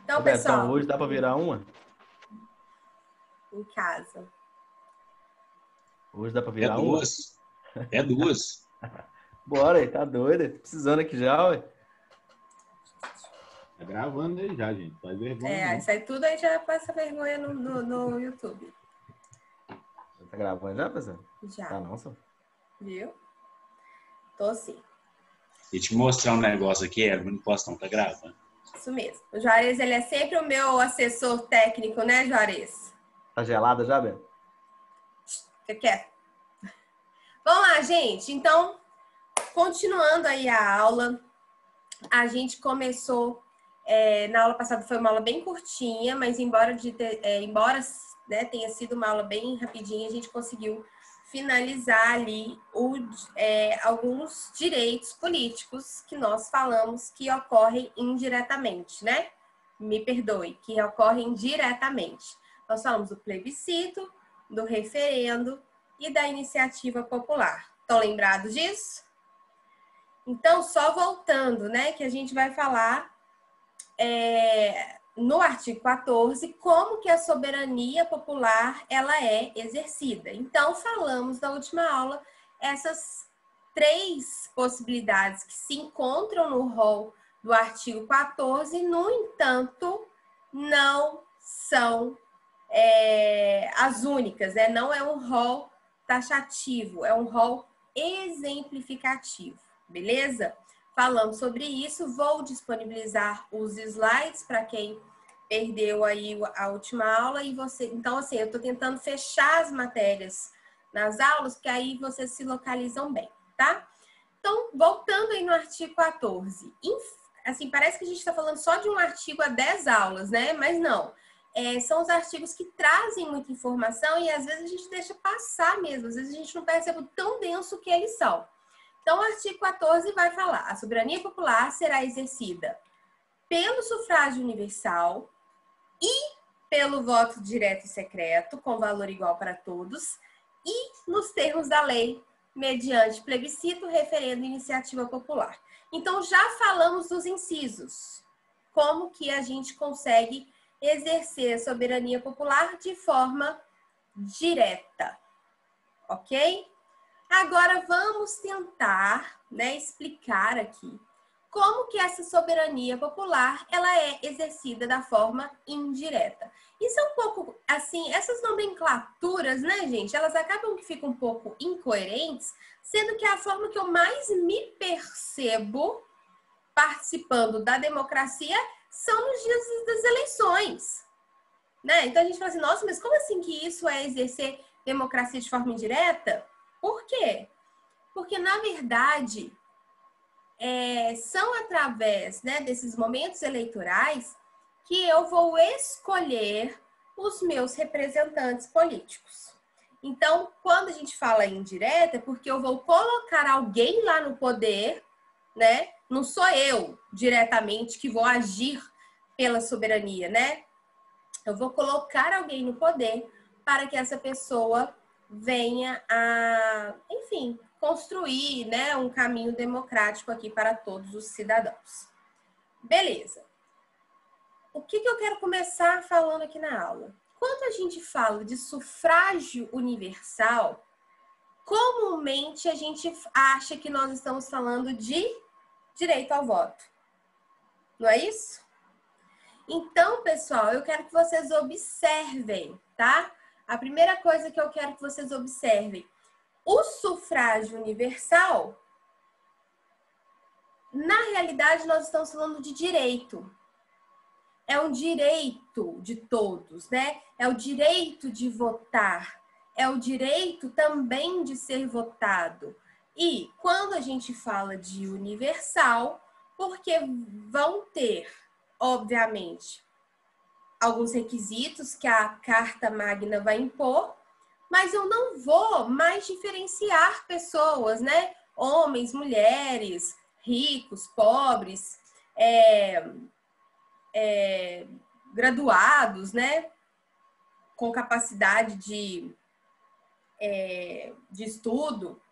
Então, Ô, Betão, pessoal, hoje dá para virar uma? em casa. Hoje dá para É virar uma? duas. É duas. Bora, aí, tá doida? Tô precisando aqui já, ué. Tá gravando aí já, gente. Faz vergonha, não. Isso aí tudo a gente já passa vergonha no YouTube. Tá gravando já, pessoal? Já. Tá não, só. Viu? Tô sim. E te mostrar um negócio aqui, Ela não posso não, tá gravando. Isso mesmo. O Juarez, ele é sempre o meu assessor técnico, né, Juarez? Tá gelada já, Beto? Fica quieto. Vamos lá, gente. Então, continuando aí a aula, a gente começou... na aula passada foi uma aula bem curtinha, mas embora né, tenha sido uma aula bem rapidinha, a gente conseguiu finalizar ali alguns direitos políticos que nós falamos que ocorrem indiretamente, né? Me perdoe, que ocorrem diretamente. Nós falamos do plebiscito, do referendo e da iniciativa popular. Estão lembrados disso? Então, só voltando, né, que a gente vai falar no artigo 14, como que a soberania popular ela é exercida. Então, falamos na última aula essas 3 possibilidades que se encontram no rol do artigo 14, no entanto, não são as únicas, né? Não é um rol taxativo, é um rol exemplificativo, beleza? Falamos sobre isso, vou disponibilizar os slides para quem perdeu aí a última aula e você... Então, assim, eu estou tentando fechar as matérias nas aulas, que aí vocês se localizam bem, tá? Então, voltando aí no artigo 14. Assim, parece que a gente está falando só de um artigo a 10 aulas, né? Mas não. São os artigos que trazem muita informação e às vezes a gente deixa passar mesmo. Às vezes a gente não percebe o tão denso que eles são. Então, o artigo 14 vai falar: a soberania popular será exercida pelo sufrágio universal e pelo voto direto e secreto, com valor igual para todos, e nos termos da lei, mediante plebiscito, referendo e iniciativa popular. Então, já falamos dos incisos. Como que a gente consegue exercer a soberania popular de forma direta, ok? Agora vamos tentar, né, explicar aqui como que essa soberania popular ela é exercida da forma indireta. Isso é um pouco assim, essas nomenclaturas, né, gente, elas acabam que ficam um pouco incoerentes, sendo que a forma que eu mais me percebo participando da democracia são nos dias das eleições, né? Então a gente fala assim, nossa, mas como assim que isso é exercer democracia de forma indireta? Por quê? Porque, na verdade, são através, né, desses momentos eleitorais que eu vou escolher os meus representantes políticos. Então, quando a gente fala indireta, é porque eu vou colocar alguém lá no poder, né? Não sou eu diretamente que vou agir pela soberania, né? Eu vou colocar alguém no poder para que essa pessoa venha a, enfim, construir, né, um caminho democrático aqui para todos os cidadãos. Beleza. O que eu quero começar falando aqui na aula? Quando a gente fala de sufrágio universal, comumente a gente acha que nós estamos falando de direito ao voto. Não é isso? Então, pessoal, eu quero que vocês observem, tá? A primeira coisa que eu quero que vocês observem, o sufrágio universal, na realidade, nós estamos falando de direito. É um direito de todos, né? É o direito de votar. É o direito também de ser votado. E quando a gente fala de universal, porque vão ter, obviamente, alguns requisitos que a Carta Magna vai impor, mas eu não vou mais diferenciar pessoas, né? Homens, mulheres, ricos, pobres, graduados, né? Com capacidade de estudo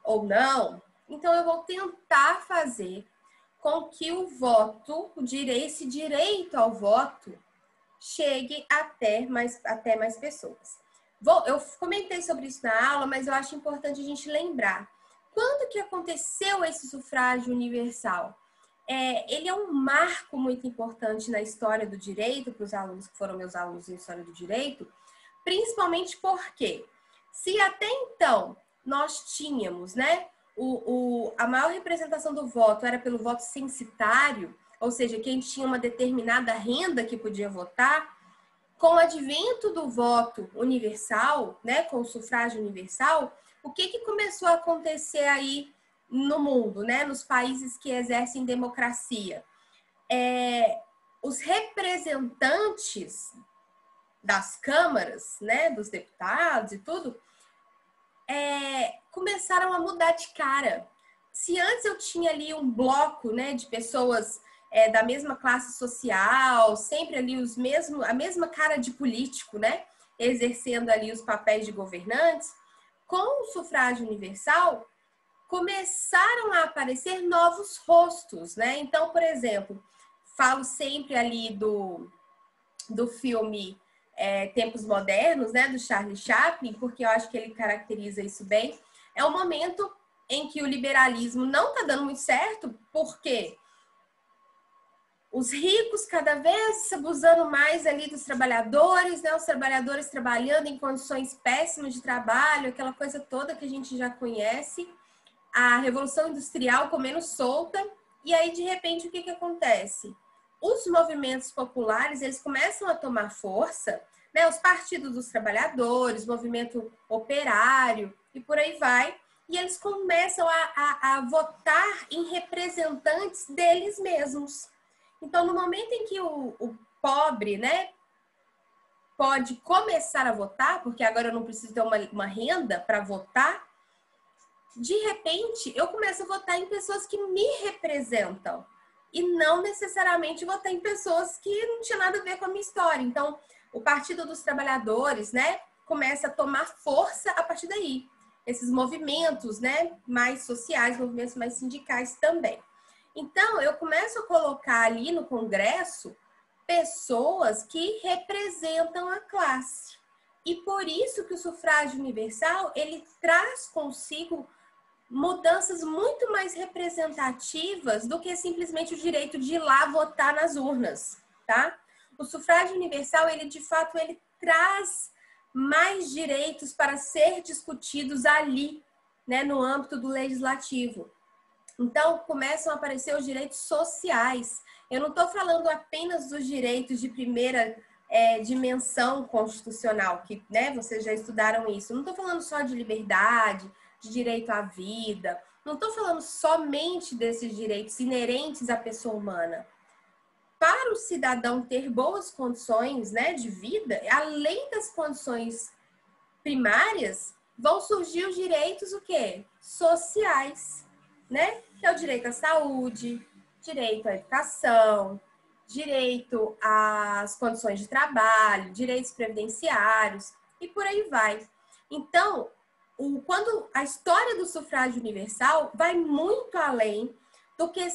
ou não. Então, eu vou tentar fazer com que o voto, esse direito ao voto, chegue até mais pessoas. Eu comentei sobre isso na aula, mas eu acho importante a gente lembrar. Quando que aconteceu esse sufrágio universal? Ele é um marco muito importante na história do direito, para os alunos que foram meus alunos em História do Direito, principalmente porque, se até então nós tínhamos, né, a maior representação do voto era pelo voto censitário, ou seja, quem tinha uma determinada renda que podia votar, com o advento do voto universal, né, com o sufrágio universal, o que começou a acontecer aí no mundo, né, nos países que exercem democracia? Os representantes das câmaras, né, dos deputados e tudo, começaram a mudar de cara. Se antes eu tinha ali um bloco, né, de pessoas da mesma classe social, sempre ali a mesma cara de político, né, exercendo ali os papéis de governantes, com o sufrágio universal, começaram a aparecer novos rostos, né? Então, por exemplo, falo sempre ali do filme Tempos Modernos, né, do Charlie Chaplin, porque eu acho que ele caracteriza isso bem. É um momento em que o liberalismo não está dando muito certo, porque os ricos cada vez abusando mais ali dos trabalhadores, né, os trabalhadores trabalhando em condições péssimas de trabalho, aquela coisa toda que a gente já conhece, a Revolução Industrial comendo solta, e aí, de repente, o que acontece? Os movimentos populares, eles começam a tomar força, né? Os partidos dos trabalhadores, movimento operário e por aí vai, e eles começam a votar em representantes deles mesmos. Então, no momento em que o pobre, né, pode começar a votar, porque agora eu não preciso ter uma renda para votar, de repente, eu começo a votar em pessoas que me representam e não necessariamente votar em pessoas que não tinham nada a ver com a minha história. Então, o Partido dos Trabalhadores, né, começa a tomar força a partir daí. Esses movimentos, né, mais sociais, movimentos mais sindicais também. Então, eu começo a colocar ali no Congresso pessoas que representam a classe. E por isso que o sufrágio universal, ele traz consigo mudanças muito mais representativas do que simplesmente o direito de ir lá votar nas urnas, tá? O sufrágio universal, ele de fato, ele traz mais direitos para ser discutidos ali, né, no âmbito do legislativo. Então, começam a aparecer os direitos sociais. Eu não estou falando apenas dos direitos de primeira dimensão constitucional, que, né, vocês já estudaram isso. Não estou falando só de liberdade, de direito à vida. Não estou falando somente desses direitos inerentes à pessoa humana. Para o cidadão ter boas condições, né, de vida, além das condições primárias, vão surgir os direitos o quê? Sociais, né? Que é o direito à saúde, direito à educação, direito às condições de trabalho, direitos previdenciários e por aí vai. Então, quando a história do sufrágio universal vai muito além do que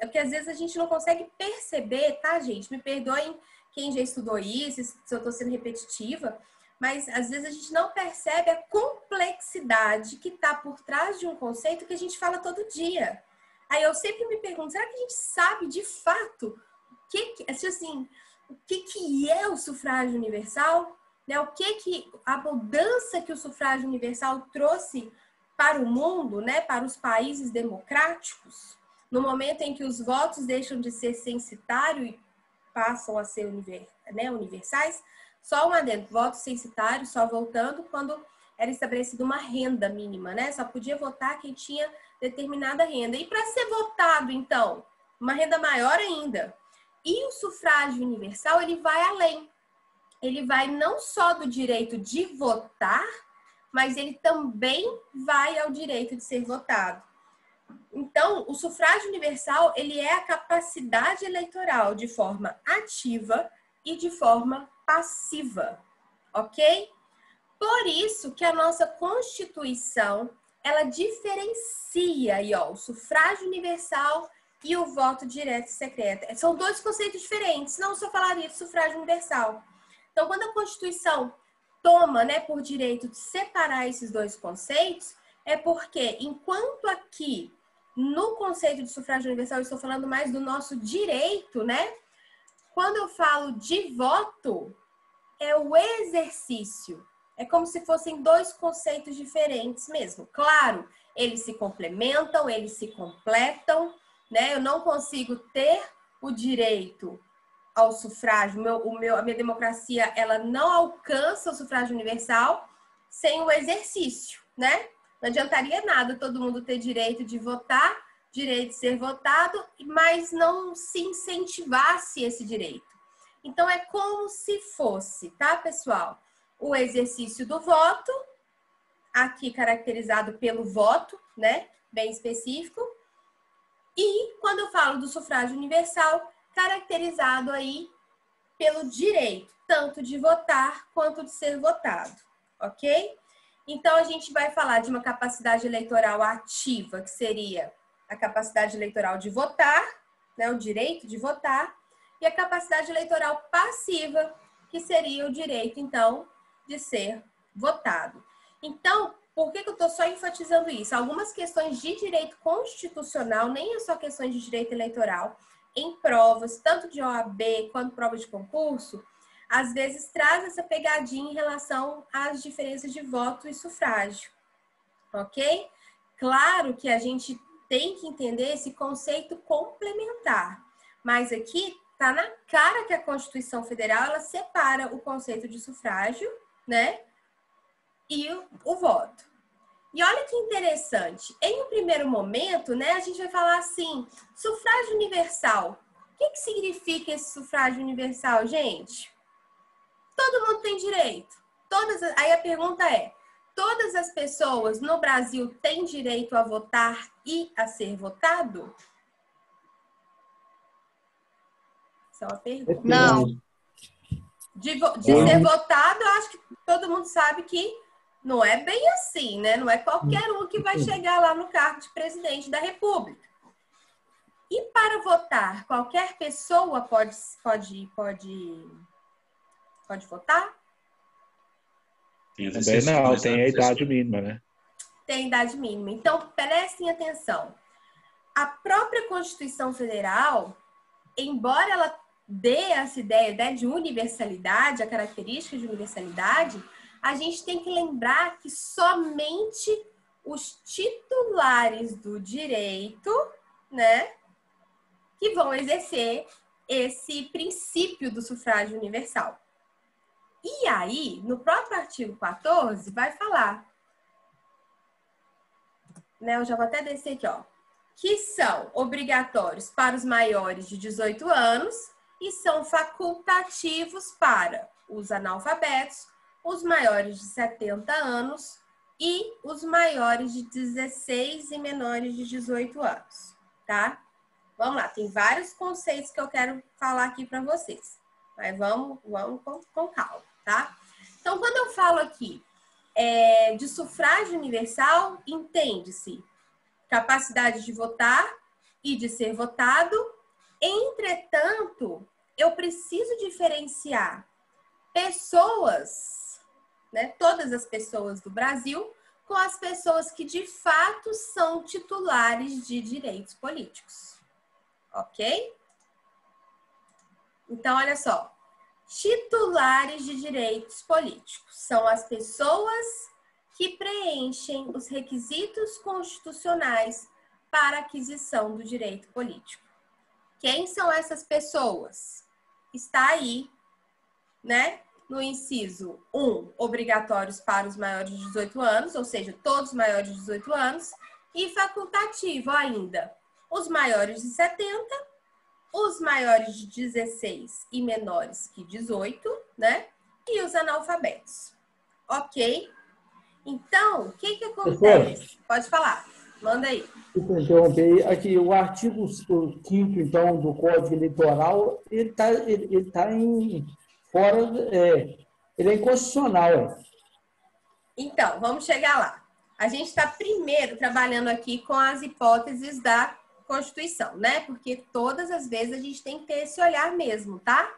porque às vezes a gente não consegue perceber, tá, gente? Me perdoem quem já estudou isso, se eu estou sendo repetitiva, mas às vezes a gente não percebe a complexidade que está por trás de um conceito que a gente fala todo dia. Aí eu sempre me pergunto, será que a gente sabe de fato o que é o sufrágio universal? Né? O que a mudança que o sufrágio universal trouxe para o mundo, né? Para os países democráticos, no momento em que os votos deixam de ser censitários e passam a ser universais. Só um adendo, voto censitário, só voltando quando era estabelecida uma renda mínima, né? Só podia votar quem tinha determinada renda. E para ser votado, então, uma renda maior ainda. E o sufrágio universal, ele vai além. Ele vai não só do direito de votar, mas ele também vai ao direito de ser votado. Então, o sufrágio universal, ele é a capacidade eleitoral de forma ativa e de forma passiva, ok? Por isso que a nossa Constituição, ela diferencia aí, ó, o sufrágio universal e o voto direto e secreto. São dois conceitos diferentes, senão eu só falaria de sufrágio universal. Então, quando a Constituição toma, né, por direito de separar esses dois conceitos, é porque, enquanto aqui, no conceito de sufrágio universal, eu estou falando mais do nosso direito, né? Quando eu falo de voto, é o exercício. É como se fossem dois conceitos diferentes mesmo. Claro, eles se complementam, eles se completam, né? Eu não consigo ter o direito ao sufrágio, a minha democracia, ela não alcança o sufrágio universal sem o exercício, né? Não adiantaria nada todo mundo ter direito de votar, direito de ser votado, mas não se incentivasse esse direito. Então, é como se fosse, tá, pessoal? O exercício do voto, aqui caracterizado pelo voto, né? Bem específico. E, quando eu falo do sufrágio universal, caracterizado aí pelo direito, tanto de votar quanto de ser votado, ok? Então, a gente vai falar de uma capacidade eleitoral ativa, que seria a capacidade eleitoral de votar, né, o direito de votar, e a capacidade eleitoral passiva, que seria o direito, então, de ser votado. Então, por que eu estou só enfatizando isso? Algumas questões de direito constitucional, nem é só questões de direito eleitoral, em provas, tanto de OAB quanto provas de concurso, às vezes traz essa pegadinha em relação às diferenças de voto e sufrágio, ok? Claro que a gente tem que entender esse conceito complementar, mas aqui está na cara que a Constituição Federal, ela separa o conceito de sufrágio, né, e o voto. E olha que interessante, em um primeiro momento, né, a gente vai falar assim, sufrágio universal. O que significa esse sufrágio universal, gente? Todo mundo tem direito. Aí a pergunta é, todas as pessoas no Brasil têm direito a votar e a ser votado? Essa é uma pergunta. Não. De ser votado, eu acho que todo mundo sabe que não é bem assim, né? Não é qualquer um que vai chegar lá no cargo de presidente da República. E para votar, qualquer pessoa pode votar? Também não, tem a idade mínima, né? Tem idade mínima. Então, prestem atenção. A própria Constituição Federal, embora ela dê essa ideia, né, de universalidade, a característica de universalidade, a gente tem que lembrar que somente os titulares do direito, né, que vão exercer esse princípio do sufrágio universal. E aí, no próprio artigo 14, vai falar, né, eu já vou até descer aqui, ó, que são obrigatórios para os maiores de 18 anos e são facultativos para os analfabetos, os maiores de 70 anos e os maiores de 16 e menores de 18 anos, tá? Vamos lá, tem vários conceitos que eu quero falar aqui para vocês, mas vamos com calma, tá? Então, quando eu falo aqui de sufrágio universal, entende-se capacidade de votar e de ser votado. Entretanto, eu preciso diferenciar pessoas, né, todas as pessoas do Brasil, com as pessoas que de fato são titulares de direitos políticos. Ok? Então, olha só. Titulares de direitos políticos são as pessoas que preenchem os requisitos constitucionais para aquisição do direito político. Quem são essas pessoas? Está aí, né? No inciso 1, obrigatórios para os maiores de 18 anos, ou seja, todos maiores de 18 anos, e facultativo ainda, os maiores de 70, os maiores de 16 e menores que 18, né? E os analfabetos. Ok? Então, o que acontece? Pode falar, manda aí. Desculpa interromper. Aqui, o artigo 5º, então, do Código Eleitoral, ele tá em fora, ele é inconstitucional. Então, vamos chegar lá. A gente está primeiro trabalhando aqui com as hipóteses da Constituição, né? Porque todas as vezes a gente tem que ter esse olhar mesmo, tá?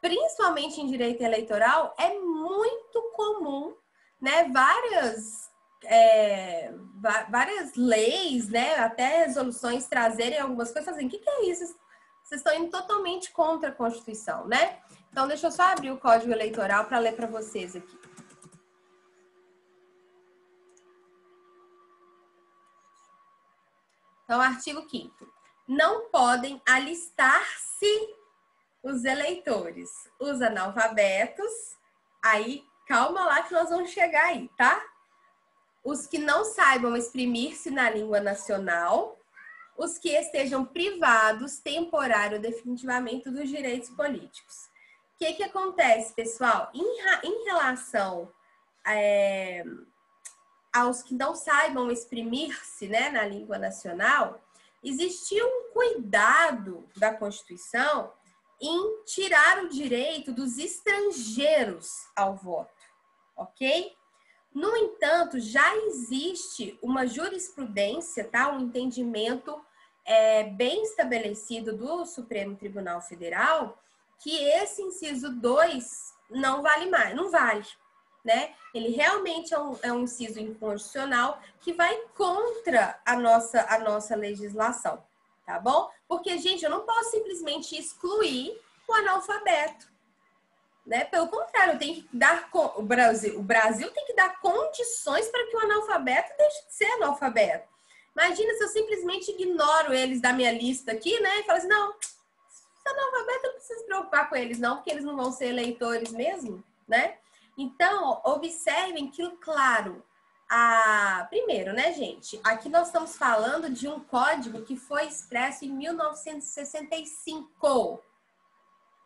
Principalmente em direito eleitoral, é muito comum, né? Várias leis, né? Até resoluções trazerem algumas coisas, assim, o que é isso? Vocês estão indo totalmente contra a Constituição, né? Então, deixa eu só abrir o Código Eleitoral para ler para vocês aqui. Então, artigo 5º. Não podem alistar-se os eleitores, os analfabetos, aí, calma lá que nós vamos chegar aí, tá? Os que não saibam exprimir-se na língua nacional, os que estejam privados, temporário ou definitivamente dos direitos políticos. O que acontece, pessoal? Em relação aos que não saibam exprimir-se, né, na língua nacional, existia um cuidado da Constituição em tirar o direito dos estrangeiros ao voto, ok? No entanto, já existe uma jurisprudência, tá? Um entendimento bem estabelecido do Supremo Tribunal Federal, que esse inciso 2 não vale mais, não vale, né? Ele realmente é um inciso inconstitucional que vai contra a nossa legislação, tá bom? Porque, gente, eu não posso simplesmente excluir o analfabeto, né? Pelo contrário, eu tenho que dar o Brasil tem que dar condições para que o analfabeto deixe de ser analfabeto. Imagina se eu simplesmente ignoro eles da minha lista aqui, né? E falo assim, não, se analfabeto, eu não preciso se preocupar com eles, não, porque eles não vão ser eleitores mesmo, né? Então, observem que, claro, primeiro, né, gente? Aqui nós estamos falando de um código que foi expresso em 1965.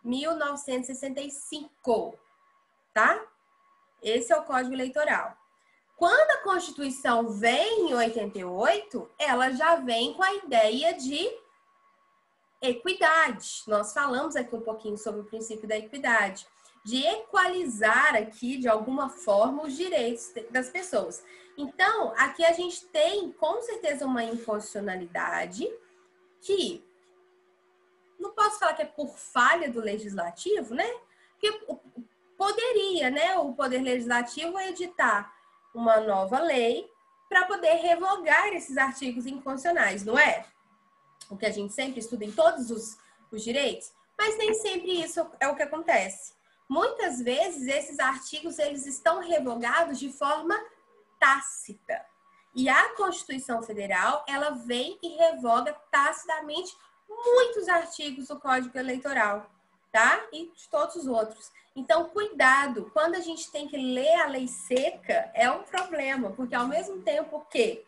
1965, tá? Esse é o Código Eleitoral. Quando a Constituição vem em 88, ela já vem com a ideia de equidade. Nós falamos aqui um pouquinho sobre o princípio da equidade, de equalizar aqui, de alguma forma, os direitos das pessoas. Então, aqui a gente tem, com certeza, uma inconstitucionalidade que não posso falar que é por falha do legislativo, né? Porque poderia, né, o Poder Legislativo editar uma nova lei para poder revogar esses artigos inconstitucionais, não é? O que a gente sempre estuda em todos os direitos, mas nem sempre isso é o que acontece. Muitas vezes esses artigos eles estão revogados de forma tácita. E a Constituição Federal, ela vem e revoga tacitamente muitos artigos do Código Eleitoral, tá? E de todos os outros. Então, cuidado, quando a gente tem que ler a lei seca, é um problema, porque ao mesmo tempo que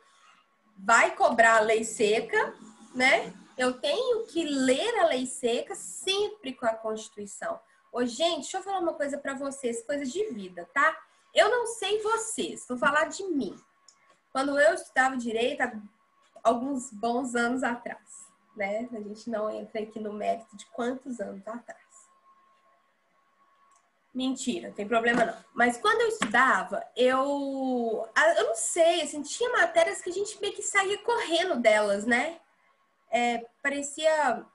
vai cobrar a lei seca, né? Eu tenho que ler a lei seca sempre com a Constituição. Ô, gente, deixa eu falar uma coisa para vocês, coisa de vida, tá? Eu não sei vocês, vou falar de mim. Quando eu estudava direito, há alguns bons anos atrás, né? A gente não entra aqui no mérito de quantos anos atrás. Mentira, não tem problema não. Mas quando eu estudava, eu não sei, assim, tinha matérias que a gente meio que saía correndo delas, né? Parecia,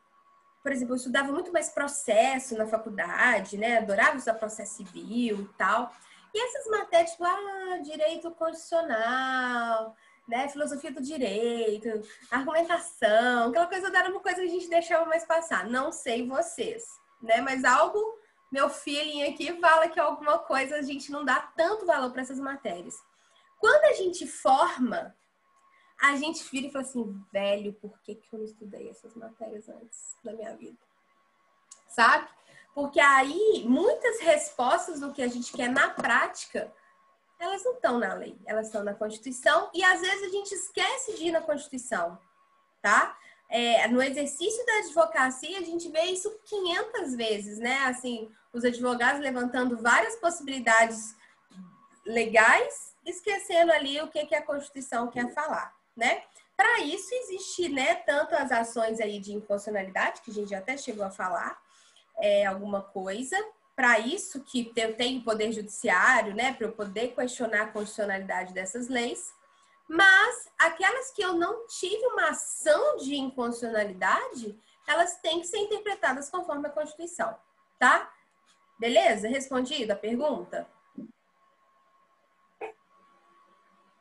por exemplo, eu estudava muito mais processo na faculdade, né? Adorava estudar processo civil e tal. E essas matérias, tipo, direito constitucional, né? Filosofia do direito, argumentação, aquela coisa era uma coisa que a gente deixava mais passar. Não sei vocês, né? Mas algo, meu feeling aqui fala que alguma coisa a gente não dá tanto valor para essas matérias. Quando a gente forma, a gente vira e fala assim, velho, por que eu não estudei essas matérias antes da minha vida? Sabe? Porque aí, muitas respostas do que a gente quer na prática, elas não estão na lei, elas estão na Constituição e às vezes a gente esquece de ir na Constituição, tá? No exercício da advocacia, a gente vê isso 500 vezes, né? Assim, os advogados levantando várias possibilidades legais, esquecendo ali o que a Constituição quer falar, né? Para isso existe, né, tanto as ações aí de inconstitucionalidade, que a gente até chegou a falar, alguma coisa, para isso que eu tenho poder judiciário, né, para eu poder questionar a constitucionalidade dessas leis, Mas aquelas que eu não tive uma ação de inconstitucionalidade, elas têm que ser interpretadas conforme a Constituição, tá? Beleza? Respondido a pergunta?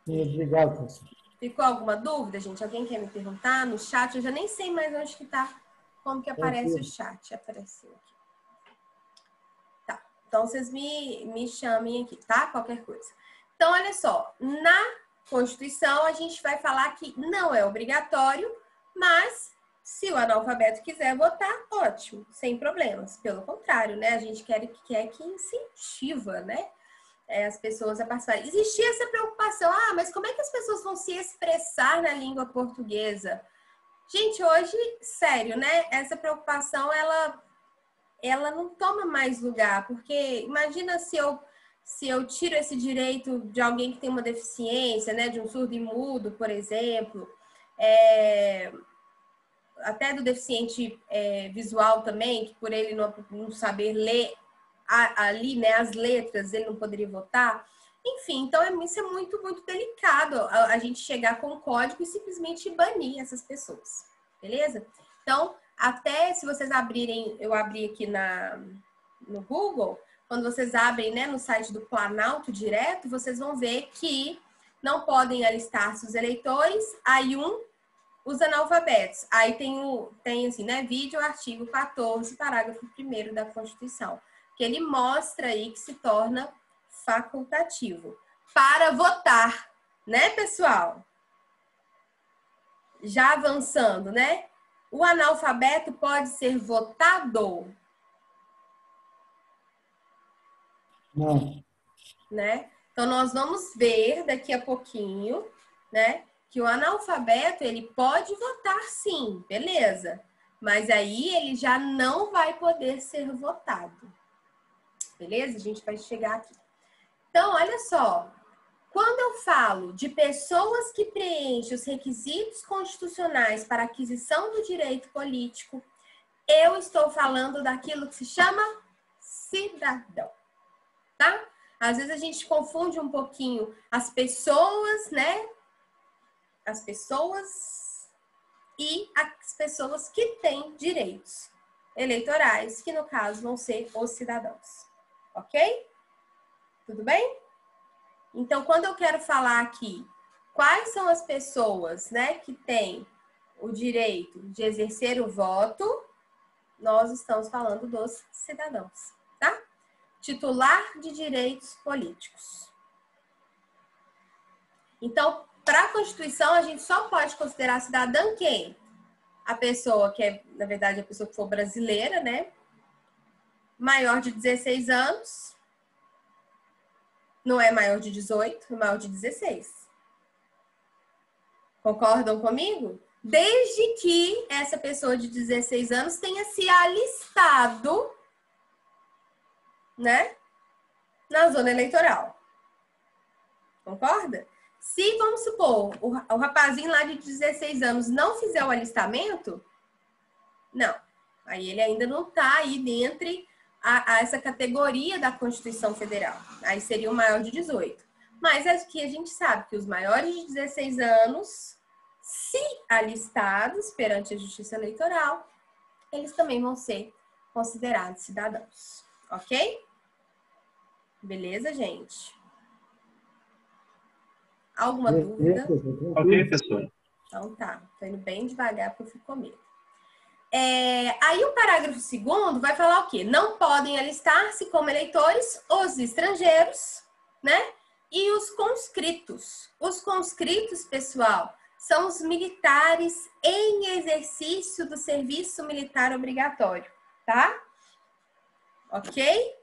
Sim, obrigado, professor. Ficou alguma dúvida, gente? Alguém quer me perguntar no chat? Eu já nem sei mais onde que tá, como que aparece o chat. Apareceu aqui. Tá, então vocês me chamem aqui, tá? Qualquer coisa. Então, olha só, na Constituição a gente vai falar que não é obrigatório, mas se o analfabeto quiser votar, ótimo, sem problemas. Pelo contrário, né? A gente quer que incentiva, né? As pessoas a participarem. Existia essa preocupação, mas como é que as pessoas vão se expressar na língua portuguesa? Gente, hoje, sério, né? Essa preocupação, ela não toma mais lugar, porque imagina se eu tiro esse direito de alguém que tem uma deficiência, né? De um surdo e mudo, por exemplo, até do deficiente visual também, que por ele não saber ler ali, né, as letras, ele não poderia votar. Enfim, então isso é muito, muito delicado a gente chegar com o código e simplesmente banir essas pessoas, beleza? Então, até se vocês abrirem, eu abri aqui no Google, quando vocês abrem, né, no site do Planalto direto, vocês vão ver que não podem alistar-se os eleitores, aí os analfabetos. Aí tem assim, né, vídeo, artigo 14, parágrafo 1º da Constituição, que ele mostra aí que se torna facultativo para votar, né, pessoal? Já avançando, né? O analfabeto pode ser votado? Não. Né? Então, nós vamos ver daqui a pouquinho, né, que o analfabeto, ele pode votar sim, beleza. Mas aí ele já não vai poder ser votado. Beleza? A gente vai chegar aqui. Então, olha só. Quando eu falo de pessoas que preenchem os requisitos constitucionais para aquisição do direito político, eu estou falando daquilo que se chama cidadão, tá? Às vezes a gente confunde um pouquinho as pessoas, né? As pessoas e as pessoas que têm direitos eleitorais, que no caso vão ser os cidadãos. Ok? Tudo bem? Então, quando eu quero falar aqui quais são as pessoas, né, que têm o direito de exercer o voto, nós estamos falando dos cidadãos, tá? Titular de direitos políticos. Então, para a Constituição, a gente só pode considerar cidadã quem? A pessoa que é, na verdade, a pessoa que for brasileira, né? Maior de 16 anos. Não é maior de 18, é maior de 16. Concordam comigo? Desde que essa pessoa de 16 anos tenha se alistado, né, na zona eleitoral. Concorda? Se, vamos supor, o rapazinho lá de 16 anos não fizer o alistamento, não. Aí ele ainda não está aí dentro a essa categoria da Constituição Federal. Aí seria o maior de 18. Mas aqui a gente sabe que os maiores de 16 anos, se alistados perante a Justiça Eleitoral, eles também vão ser considerados cidadãos. Ok? Beleza, gente? Alguma dúvida? Ok, professor. Então tá. Tô indo bem devagar porque eu fico com medo. Aí o parágrafo 2º vai falar o quê? Não podem alistar-se como eleitores os estrangeiros, né? E os conscritos. Os conscritos, pessoal, são os militares em exercício do serviço militar obrigatório, tá? Ok?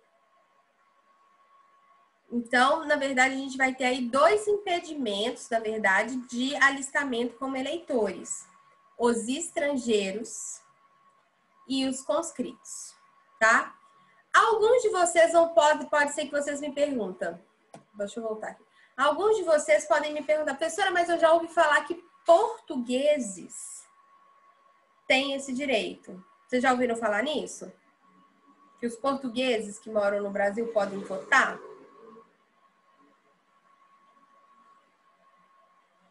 Então, na verdade, a gente vai ter aí 2 impedimentos, na verdade, de alistamento como eleitores. Os estrangeiros e os conscritos, tá? Alguns de vocês pode ser que vocês me perguntam. Deixa eu voltar aqui. Alguns de vocês podem me perguntar, professora, mas eu já ouvi falar que portugueses têm esse direito. Vocês já ouviram falar nisso? Que os portugueses que moram no Brasil podem votar?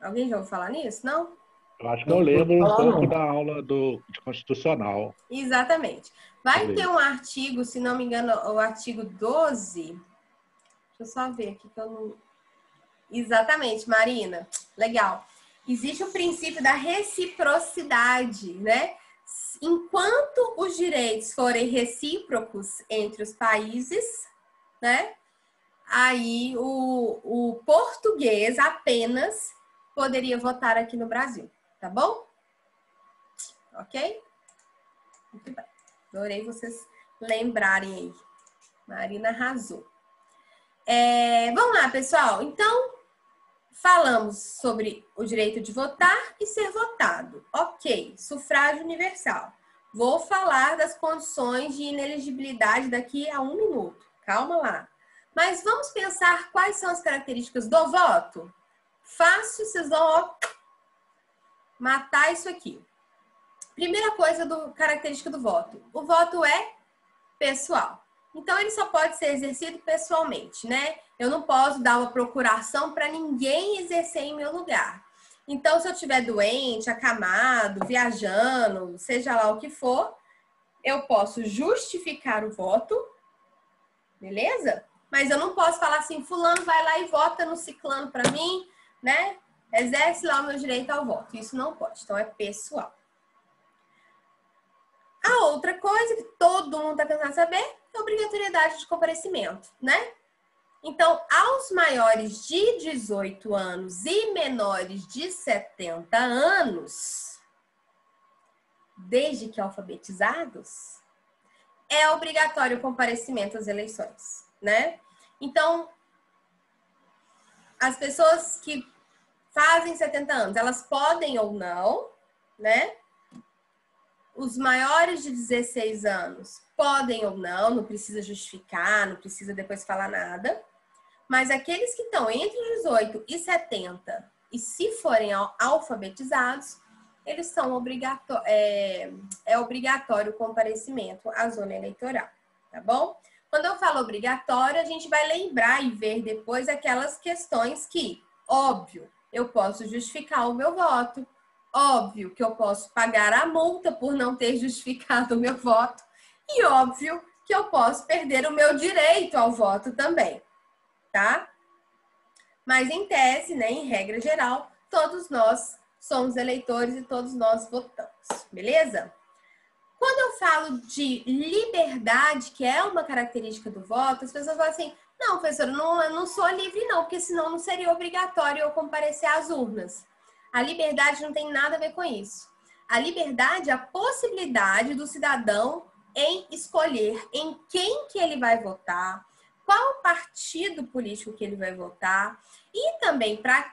Alguém já ouviu falar nisso? Não? Eu acho que eu lembro um pouco da aula de constitucional. Exatamente. Vai ter um artigo, se não me engano, o artigo 12. Deixa eu só ver aqui que eu não... Exatamente, Marina. Legal. Existe o princípio da reciprocidade, né? Enquanto os direitos forem recíprocos entre os países, né? Aí o português apenas poderia votar aqui no Brasil, tá bom? Ok? Muito bem. Adorei vocês lembrarem aí. Marina arrasou. Vamos lá, pessoal. Então, falamos sobre o direito de votar e ser votado. Ok, sufrágio universal. Vou falar das condições de inelegibilidade daqui a 1 minuto. Calma lá. Mas vamos pensar quais são as características do voto? Fácil, vocês vão matar isso aqui. Primeira coisa característica do voto. O voto é pessoal. Então, ele só pode ser exercido pessoalmente, né? Eu não posso dar uma procuração para ninguém exercer em meu lugar. Então, se eu estiver doente, acamado, viajando, seja lá o que for, eu posso justificar o voto, beleza? Mas eu não posso falar assim, fulano vai lá e vota no ciclano para mim, né? Exerce lá o meu direito ao voto. Isso não pode, então é pessoal. A outra coisa que todo mundo está cansado de saber é a obrigatoriedade de comparecimento, né? Então, aos maiores de 18 anos e menores de 70 anos, desde que alfabetizados, é obrigatório o comparecimento às eleições, né? Então, as pessoas que fazem 70 anos, elas podem ou não, né? Os maiores de 16 anos podem ou não precisa justificar, não precisa depois falar nada. Mas aqueles que estão entre 18 e 70 e se forem alfabetizados, eles são obrigatório o comparecimento à zona eleitoral, tá bom? Quando eu falo obrigatório, a gente vai lembrar e ver depois aquelas questões que, óbvio, eu posso justificar o meu voto, óbvio que eu posso pagar a multa por não ter justificado o meu voto e óbvio que eu posso perder o meu direito ao voto também, tá? Mas em tese, né, em regra geral, todos nós somos eleitores e todos nós votamos, beleza? Quando eu falo de liberdade, que é uma característica do voto, as pessoas falam assim, não, professora, eu não sou livre não, porque senão não seria obrigatório eu comparecer às urnas. A liberdade não tem nada a ver com isso. A liberdade é a possibilidade do cidadão em escolher em quem que ele vai votar, qual partido político que ele vai votar e também para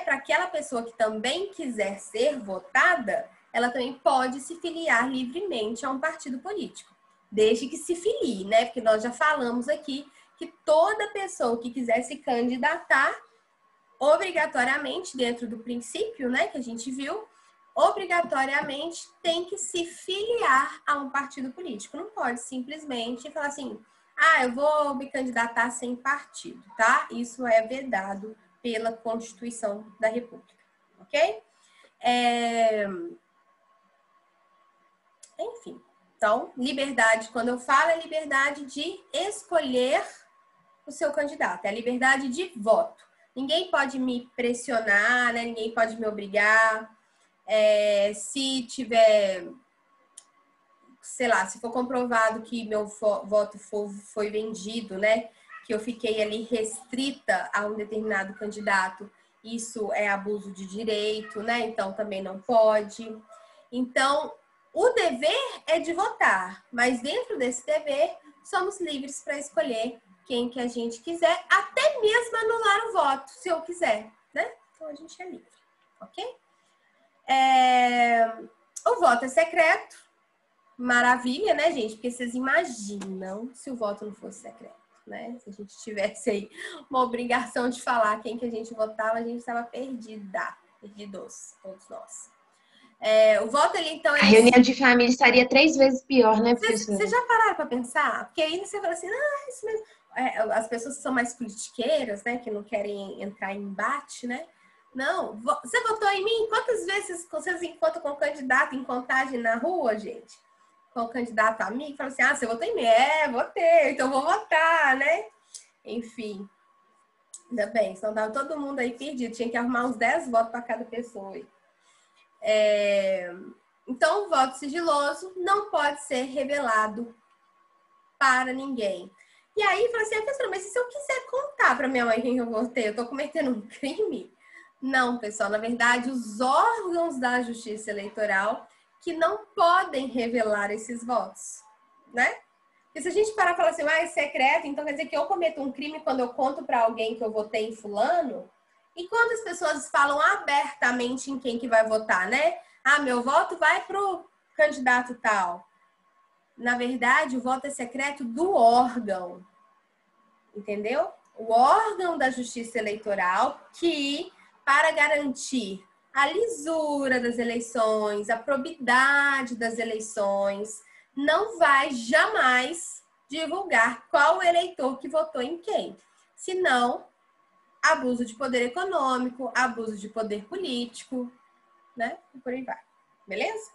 aquela pessoa que também quiser ser votada, ela também pode se filiar livremente a um partido político, desde que se filie, né? Porque nós já falamos aqui que toda pessoa que quiser se candidatar, obrigatoriamente, dentro do princípio, né, que a gente viu, obrigatoriamente tem que se filiar a um partido político. Não pode simplesmente falar assim, eu vou me candidatar sem partido, tá? Isso é vedado pela Constituição da República, ok? Enfim, então, liberdade, quando eu falo, é liberdade de escolher o seu candidato, é a liberdade de voto. Ninguém pode me pressionar, né? Ninguém pode me obrigar. Se tiver, sei lá, se for comprovado que meu voto foi vendido, né? Que eu fiquei ali restrita a um determinado candidato, isso é abuso de direito, né? Então também não pode. Então, o dever é de votar, mas dentro desse dever, somos livres para escolher quem que a gente quiser, até mesmo anular o voto, se eu quiser, né? Então a gente é livre, ok? O voto é secreto, maravilha, né, gente? Porque vocês imaginam se o voto não fosse secreto, né? Se a gente tivesse aí uma obrigação de falar quem que a gente votava, a gente estava perdidos, todos nós. O voto ali, então... A reunião de família estaria 3 vezes pior, né, professora? Vocês já pararam para pensar? Porque aí você fala assim, isso mesmo. As pessoas que são mais politiqueiras, né, que não querem entrar em embate, né? Não, você votou em mim? Quantas vezes vocês encontram com o candidato em contagem na rua, gente? Com o candidato amigo, fala assim, você votou em mim? Votei, então vou votar, né? Enfim, ainda bem, senão tava todo mundo aí perdido, tinha que arrumar uns 10 votos para cada pessoa. Então, o voto sigiloso não pode ser revelado para ninguém. E aí, fala assim, professora, mas e se eu quiser contar para minha mãe quem eu votei, eu tô cometendo um crime? Não, pessoal, na verdade, os órgãos da Justiça Eleitoral que não podem revelar esses votos, né? Porque se a gente parar e falar assim, é secreto, então quer dizer que eu cometo um crime quando eu conto para alguém que eu votei em fulano? E quando as pessoas falam abertamente em quem que vai votar, né? Meu voto vai pro candidato tal. Na verdade, o voto é secreto do órgão, entendeu? O órgão da Justiça Eleitoral que, para garantir a lisura das eleições, a probidade das eleições, não vai jamais divulgar qual eleitor que votou em quem. Senão, abuso de poder econômico, abuso de poder político, né? E por aí vai. Beleza?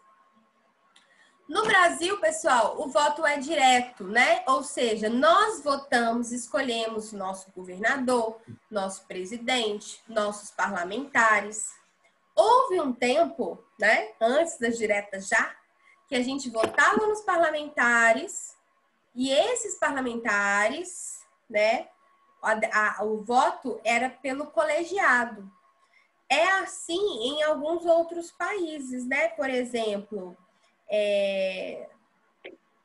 No Brasil, pessoal, o voto é direto, né? Ou seja, nós votamos, escolhemos nosso governador, nosso presidente, nossos parlamentares. Houve um tempo, né, antes das diretas já, que a gente votava nos parlamentares e esses parlamentares, né, o voto era pelo colegiado. É assim em alguns outros países, né? Por exemplo,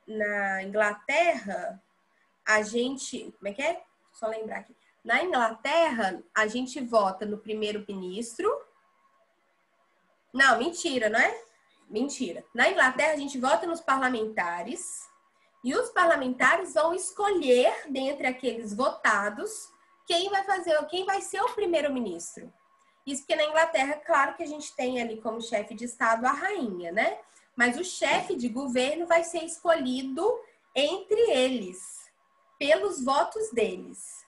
na Inglaterra, a gente... Como é que é? Só lembrar aqui. Na Inglaterra, a gente vota no primeiro-ministro. Não, mentira, não é? Mentira. Na Inglaterra, a gente vota nos parlamentares e os parlamentares vão escolher, dentre aqueles votados, quem vai ser o primeiro-ministro. Isso porque na Inglaterra, claro que a gente tem ali como chefe de Estado a rainha, né? Mas o chefe de governo vai ser escolhido entre eles, pelos votos deles,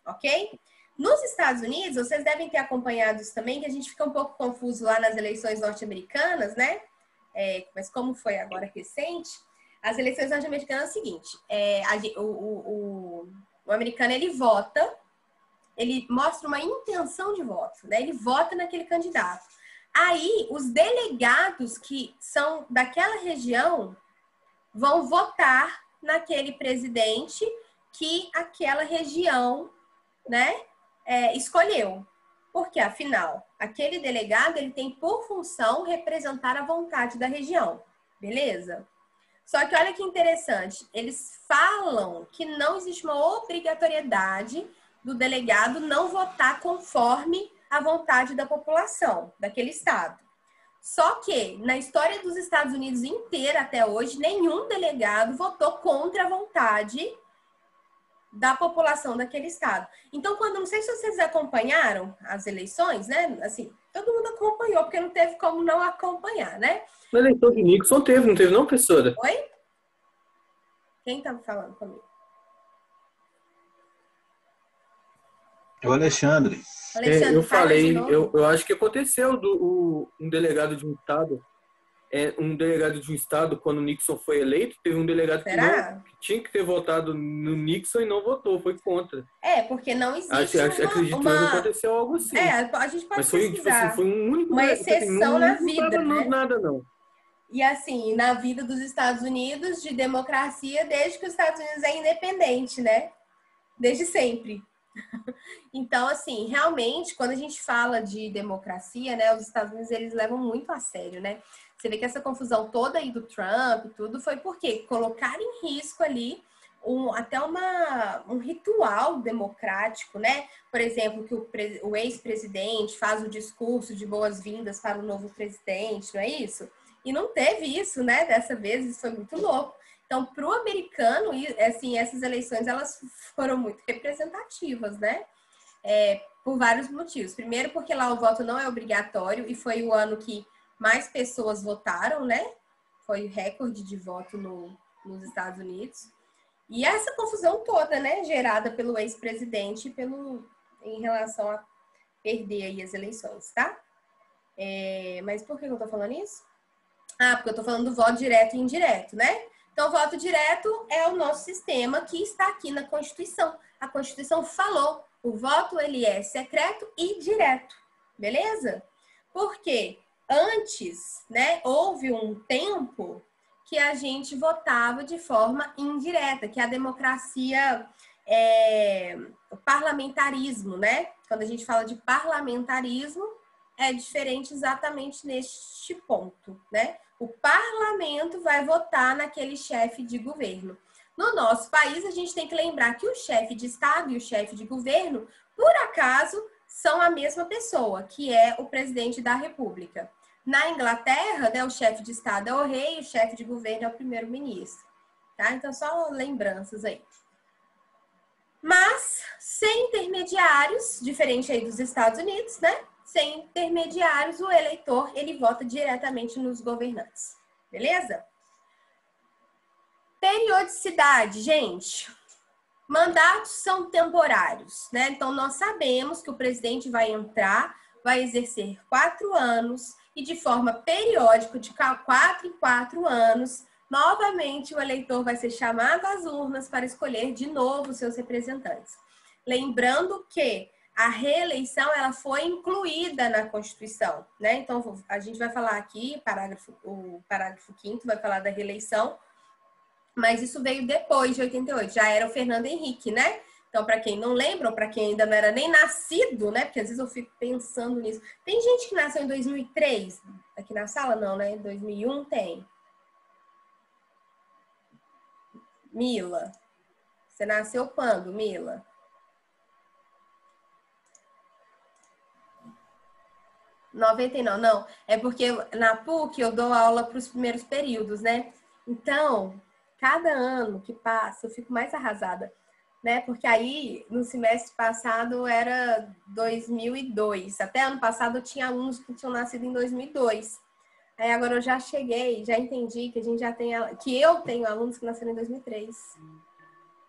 ok? Nos Estados Unidos, vocês devem ter acompanhado isso também, que a gente fica um pouco confuso lá nas eleições norte-americanas, né? Mas como foi agora recente, as eleições norte-americanas é o seguinte, o americano, ele vota, ele mostra uma intenção de voto, né? Ele vota naquele candidato. Aí, os delegados que são daquela região vão votar naquele presidente que aquela região, né, escolheu. Porque, afinal, aquele delegado ele tem por função representar a vontade da região. Beleza? Só que olha que interessante, eles falam que não existe uma obrigatoriedade do delegado não votar conforme a vontade da população daquele estado. Só que, na história dos Estados Unidos inteira até hoje, nenhum delegado votou contra a vontade da população daquele estado. Então, não sei se vocês acompanharam as eleições, né? Assim, todo mundo acompanhou, porque não teve como não acompanhar, né? Na eleição de Nixon não teve não, professora? Oi? Quem estava falando comigo? É o Alexandre. Eu falei, eu acho que aconteceu um delegado de um estado, quando o Nixon foi eleito, teve um delegado que tinha que ter votado no Nixon e não votou, foi contra. Porque não existe acredito que aconteceu algo assim. A gente pode pesquisar. Foi um único... Uma exceção na vida, né? Nada, não. E assim, na vida dos Estados Unidos, de democracia, desde que os Estados Unidos é independente, né? Desde sempre. Então, assim, realmente, quando a gente fala de democracia, né, os Estados Unidos, eles levam muito a sério, né? Você vê que essa confusão toda aí do Trump e tudo foi porque colocaram em risco ali até um ritual democrático, né? Por exemplo, que o ex-presidente faz o discurso de boas-vindas para o novo presidente, não é isso? E não teve isso, né? Dessa vez, isso foi muito louco. Então, para o americano, assim, essas eleições, elas foram muito representativas, né? Por vários motivos. Primeiro, porque lá o voto não é obrigatório e foi o ano que mais pessoas votaram, né? Foi o recorde de voto nos Estados Unidos. E essa confusão toda, né? Gerada pelo ex-presidente em relação perder aí as eleições, tá? Mas por que eu tô falando isso? Porque eu tô falando do voto direto e indireto, né? Então, o voto direto é o nosso sistema que está aqui na Constituição. A Constituição falou, o voto ele é secreto e direto, beleza? Porque antes, né, houve um tempo que a gente votava de forma indireta, que é a democracia, o parlamentarismo, né? Quando a gente fala de parlamentarismo, é diferente exatamente neste ponto, né? O parlamento vai votar naquele chefe de governo. No nosso país, a gente tem que lembrar que o chefe de Estado e o chefe de governo, por acaso, são a mesma pessoa, que é o presidente da República. Na Inglaterra, né, o chefe de Estado é o rei, o chefe de governo é o primeiro-ministro. Tá? Então, só lembranças aí. Mas, sem intermediários, diferente aí dos Estados Unidos, né? Sem intermediários, o eleitor, ele vota diretamente nos governantes. Beleza? Periodicidade, gente. Mandatos são temporários, né? Então, nós sabemos que o presidente vai entrar, vai exercer 4 anos e de forma periódica, de 4 em 4 anos, novamente o eleitor vai ser chamado às urnas para escolher de novo seus representantes. Lembrando que a reeleição ela foi incluída na Constituição, né? Então, a gente vai falar aqui, o parágrafo 5º vai falar da reeleição, mas isso veio depois de 88, já era o Fernando Henrique, né? Então, para quem não lembra, ou para quem ainda não era nem nascido, né? Porque às vezes eu fico pensando nisso. Tem gente que nasceu em 2003? Aqui na sala não, né? 2001 tem. Mila. Você nasceu quando, Mila? Não. É porque na PUC eu dou aula para os primeiros períodos, né? Então, cada ano que passa, eu fico mais arrasada, né? Porque aí, no semestre passado, era 2002. Até ano passado, eu tinha alunos que tinham nascido em 2002. Aí agora eu já cheguei, já entendi que a gente já tem... que eu tenho alunos que nasceram em 2003.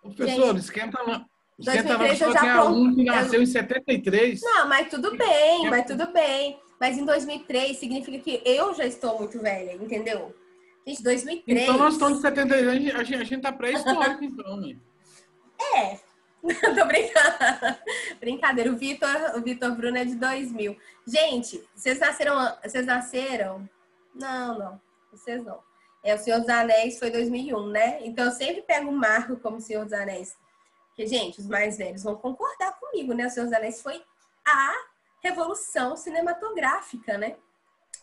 Professor, gente, esquenta não. 2003 eu já tem aluno que nasceu em 73. Não, mas tudo bem, Mas em 2003 significa que eu já estou muito velha, entendeu? Gente, 2003... Então nós estamos em 73, a gente tá pré-histórico, então, né? Tô brincando. Brincadeira, o Vitor Bruno é de 2000. Gente, vocês nasceram? Não, vocês não. O Senhor dos Anéis foi 2001, né? Então eu sempre pego um marco como Senhor dos Anéis. Porque, gente, os mais velhos vão concordar comigo, né? O Senhor dos Anéis foi a revolução cinematográfica, né?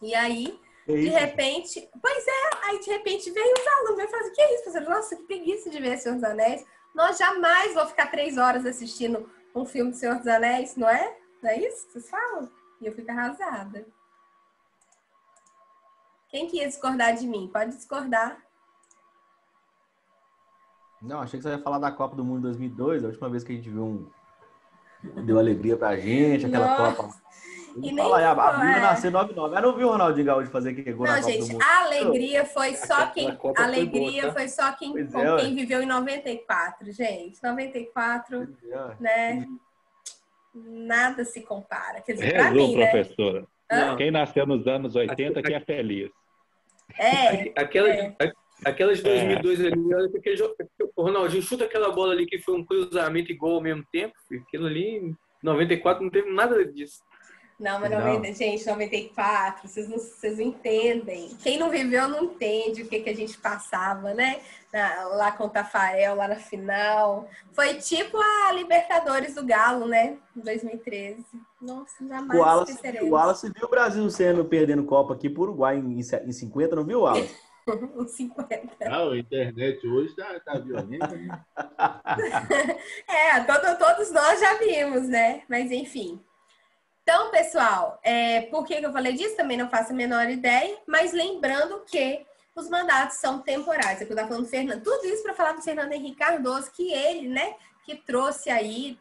E aí, de repente... Pois é, aí de repente veio os alunos e falaram, que é isso, professor? Nossa, que preguiça de ver Senhor dos Anéis. Nós jamais vamos ficar 3 horas assistindo um filme do Senhor dos Anéis, não é? Não é isso que vocês falam? E eu fico arrasada. Quem que ia discordar de mim? Pode discordar. Não, achei que você ia falar da Copa do Mundo 2002, a última vez que a gente viu deu alegria pra gente, aquela Copa. E nem fala, a Bíblia nasceu 99. Eu não vi o Ronaldinho Gaúcho fazer aquele gol na Copa do Mundo. A alegria foi só quem... foi só quem viveu em 94, gente. 94, né? Nada se compara. Quer dizer, pra mim, professora. Né? Quem nasceu nos anos 80 que é feliz. Aquelas de 2002 ali, olha, o Ronaldinho chuta aquela bola ali que foi um cruzamento igual ao mesmo tempo. Aquilo ali, em 94, não teve nada disso. Não, mas gente, 94, vocês não entendem. Quem não viveu não entende o que a gente passava, né? Lá com o Tafarel, lá na final. Foi tipo a Libertadores do Galo, né? Em 2013. Nossa, jamais esqueceremos. O Wallace viu o Brasil perdendo Copa aqui pro Uruguai em 50, não viu, Wallace? Uns 50. A internet hoje tá violenta, né? Todos nós já vimos, né? Mas enfim. Então, pessoal, por que eu falei disso? Também não faço a menor ideia, mas lembrando que os mandatos são temporais. Eu estava falando do Fernando, tudo isso para falar do Fernando Henrique Cardoso, que ele, né, que trouxe aí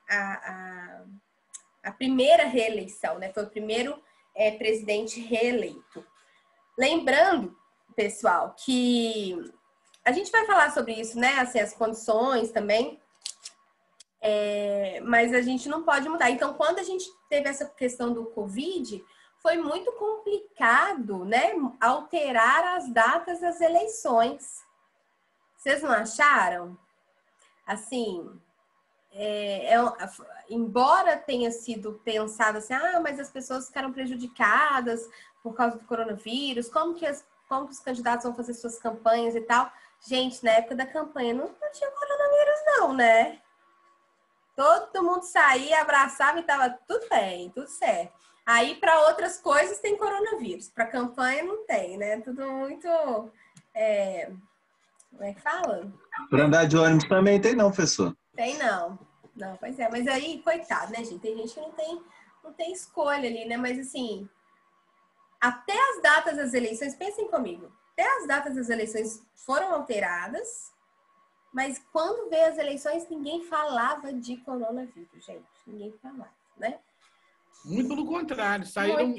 a primeira reeleição, né? Foi o primeiro presidente reeleito. Lembrando, pessoal, que a gente vai falar sobre isso, né? Assim, as condições também. Mas a gente não pode mudar. Então, quando a gente teve essa questão do Covid, foi muito complicado, né, alterar as datas das eleições. Vocês não acharam? Assim, embora tenha sido pensado assim, mas as pessoas ficaram prejudicadas por causa do coronavírus, como que os candidatos vão fazer suas campanhas e tal? Gente, na época da campanha não tinha coronavírus não, né? Todo mundo saía, abraçava e tava tudo bem, tudo certo. Aí, para outras coisas, tem coronavírus. Para campanha, não tem, né? Tudo muito... como é que fala? Para andar de ônibus também tem não, professor. Tem não. Não, pois é. Mas aí, coitado, né, gente? Tem gente que não tem escolha ali, né? Mas, assim, até as datas das eleições, pensem comigo, até as datas das eleições foram alteradas, mas quando veio as eleições, ninguém falava de coronavírus, gente. Ninguém falava, né? Muito pelo contrário. Saíram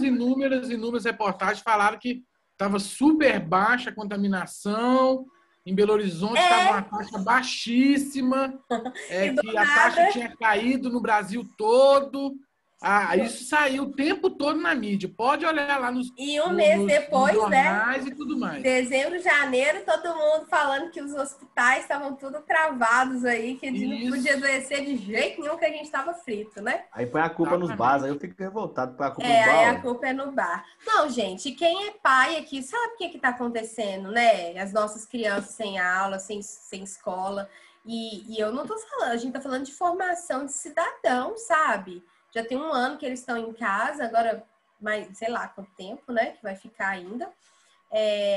inúmeras reportagens, falaram que estava super baixa a contaminação, em Belo Horizonte estava uma taxa baixíssima, que a taxa tinha caído no Brasil todo. Isso saiu o tempo todo na mídia. Pode olhar lá nos mês depois, nos jornais, né? E tudo mais. Dezembro, janeiro, todo mundo falando que os hospitais estavam tudo travados aí, que a gente não podia adoecer de jeito nenhum, que a gente estava frito, né? Aí põe a culpa nos bares, aí eu fico revoltado. Põe a culpa no bar. Aí a culpa é no bar. Não, gente, quem é pai aqui sabe o que está acontecendo, né? As nossas crianças sem aula, sem escola. E eu não tô falando, a gente tá falando de formação de cidadão, sabe? Já tem 1 ano que eles estão em casa, agora, mais, sei lá quanto tempo, né, que vai ficar ainda.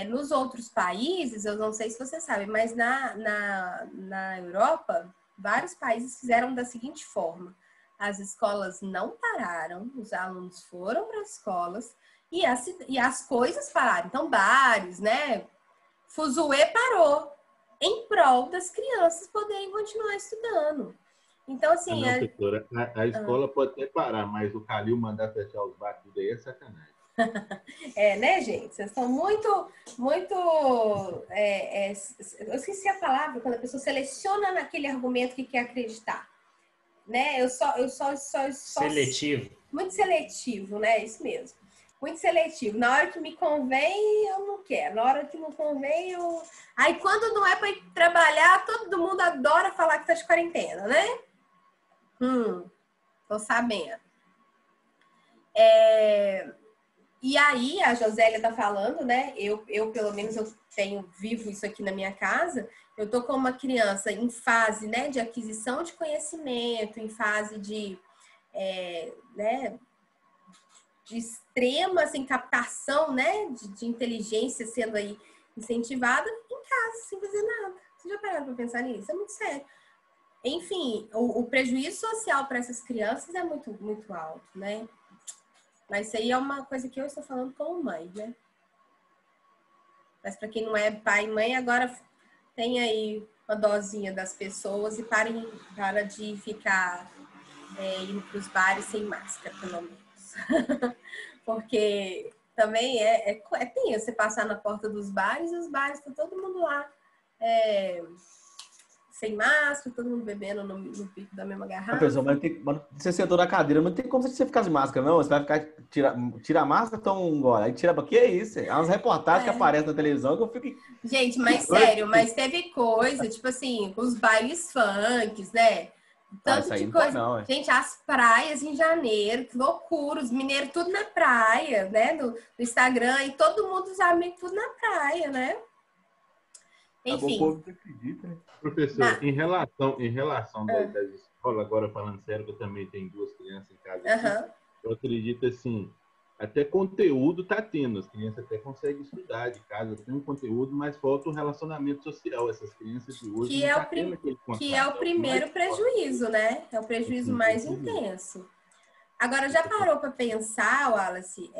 Nos outros países, eu não sei se você sabe, mas na Europa, vários países fizeram da seguinte forma. As escolas não pararam, os alunos foram para as escolas e as coisas pararam. Então, bares, né, fuzuê parou em prol das crianças poderem continuar estudando. Então, assim... professora, a escola pode até parar, mas o Calil mandar fechar os bares tudo aí é sacanagem. Né, gente? Vocês estão muito... eu esqueci a palavra, quando a pessoa seleciona naquele argumento que quer acreditar. Né? Eu só seletivo. Muito seletivo, né? Isso mesmo. Muito seletivo. Na hora que me convém, eu não quero. Na hora que não convém, eu... Aí, quando não é para ir trabalhar, todo mundo adora falar que tá de quarentena, né? Tô sabendo. E aí, a Josélia tá falando, né? Eu pelo menos, eu vivo isso aqui na minha casa. Eu tô com uma criança em fase, né, de aquisição de conhecimento, em fase de, né, de extrema, assim, captação, né, de inteligência sendo aí incentivada em casa, sem fazer nada. Você já pararam para pensar nisso? É muito sério. Enfim, o prejuízo social para essas crianças é muito, muito alto, né? Mas isso aí é uma coisa que eu estou falando como mãe, né? Mas para quem não é pai e mãe, agora tem aí uma dosinha das pessoas e para de ficar indo para os bares sem máscara, pelo menos. Porque também tenso você passar na porta dos bares e os bares tá todo mundo lá sem máscara, todo mundo bebendo no pico da mesma garrafa. Pessoal, mas você sentou na cadeira, mas não tem como você ficar sem máscara, não. Você vai ficar, tira a máscara, então aí tira, que é isso? Há umas reportagens que aparecem na televisão que eu fico... Gente, mas sério, mas teve coisa, tipo assim, os bailes funks, né? Tanto de coisa. Não, gente, as praias em janeiro, que loucura, os mineiros tudo na praia, né? No Instagram, e todo mundo, os amigos, tudo na praia, né? Enfim. O povo acredita, né? Professor, em relação das escolas, agora falando sério, que eu também tenho 2 crianças em casa, eu acredito assim, até conteúdo tá tendo, as crianças até conseguem estudar de casa, tem um conteúdo, mas falta o relacionamento social, essas crianças de hoje. Que é o primeiro prejuízo, né? É o prejuízo mais intenso. Agora, já parou para pensar, Wallace?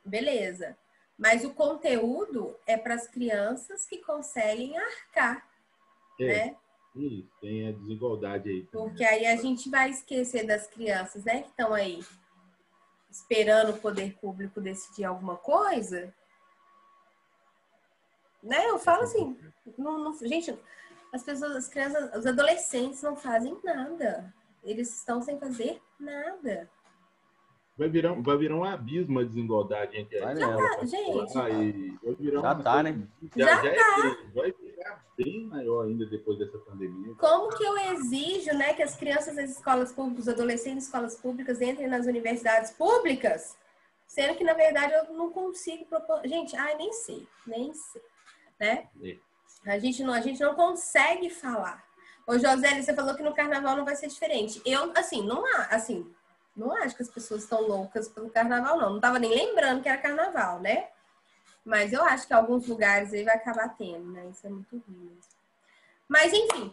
Beleza. Mas o conteúdo é para as crianças que conseguem arcar, né? Isso, tem a desigualdade aí. Porque aí a gente vai esquecer das crianças, né? Que estão aí esperando o poder público decidir alguma coisa. Né? Eu falo assim, gente, as crianças, os adolescentes não fazem nada. Eles estão sem fazer nada. Vai virar um abismo a desigualdade entre a gente. Já tá, né? Vai ficar bem maior ainda depois dessa pandemia. Como que eu exijo, né, que as crianças das escolas públicas, os adolescentes das escolas públicas entrem nas universidades públicas, sendo que, na verdade, eu não consigo propor... Gente, nem sei, né? A gente não consegue falar. Ô, Josélia, você falou que no carnaval não vai ser diferente. Eu, não acho que as pessoas estão loucas pelo carnaval, não. Não tava nem lembrando que era carnaval, né? Mas eu acho que alguns lugares aí vai acabar tendo, né? Isso é muito ruim. Mas, enfim,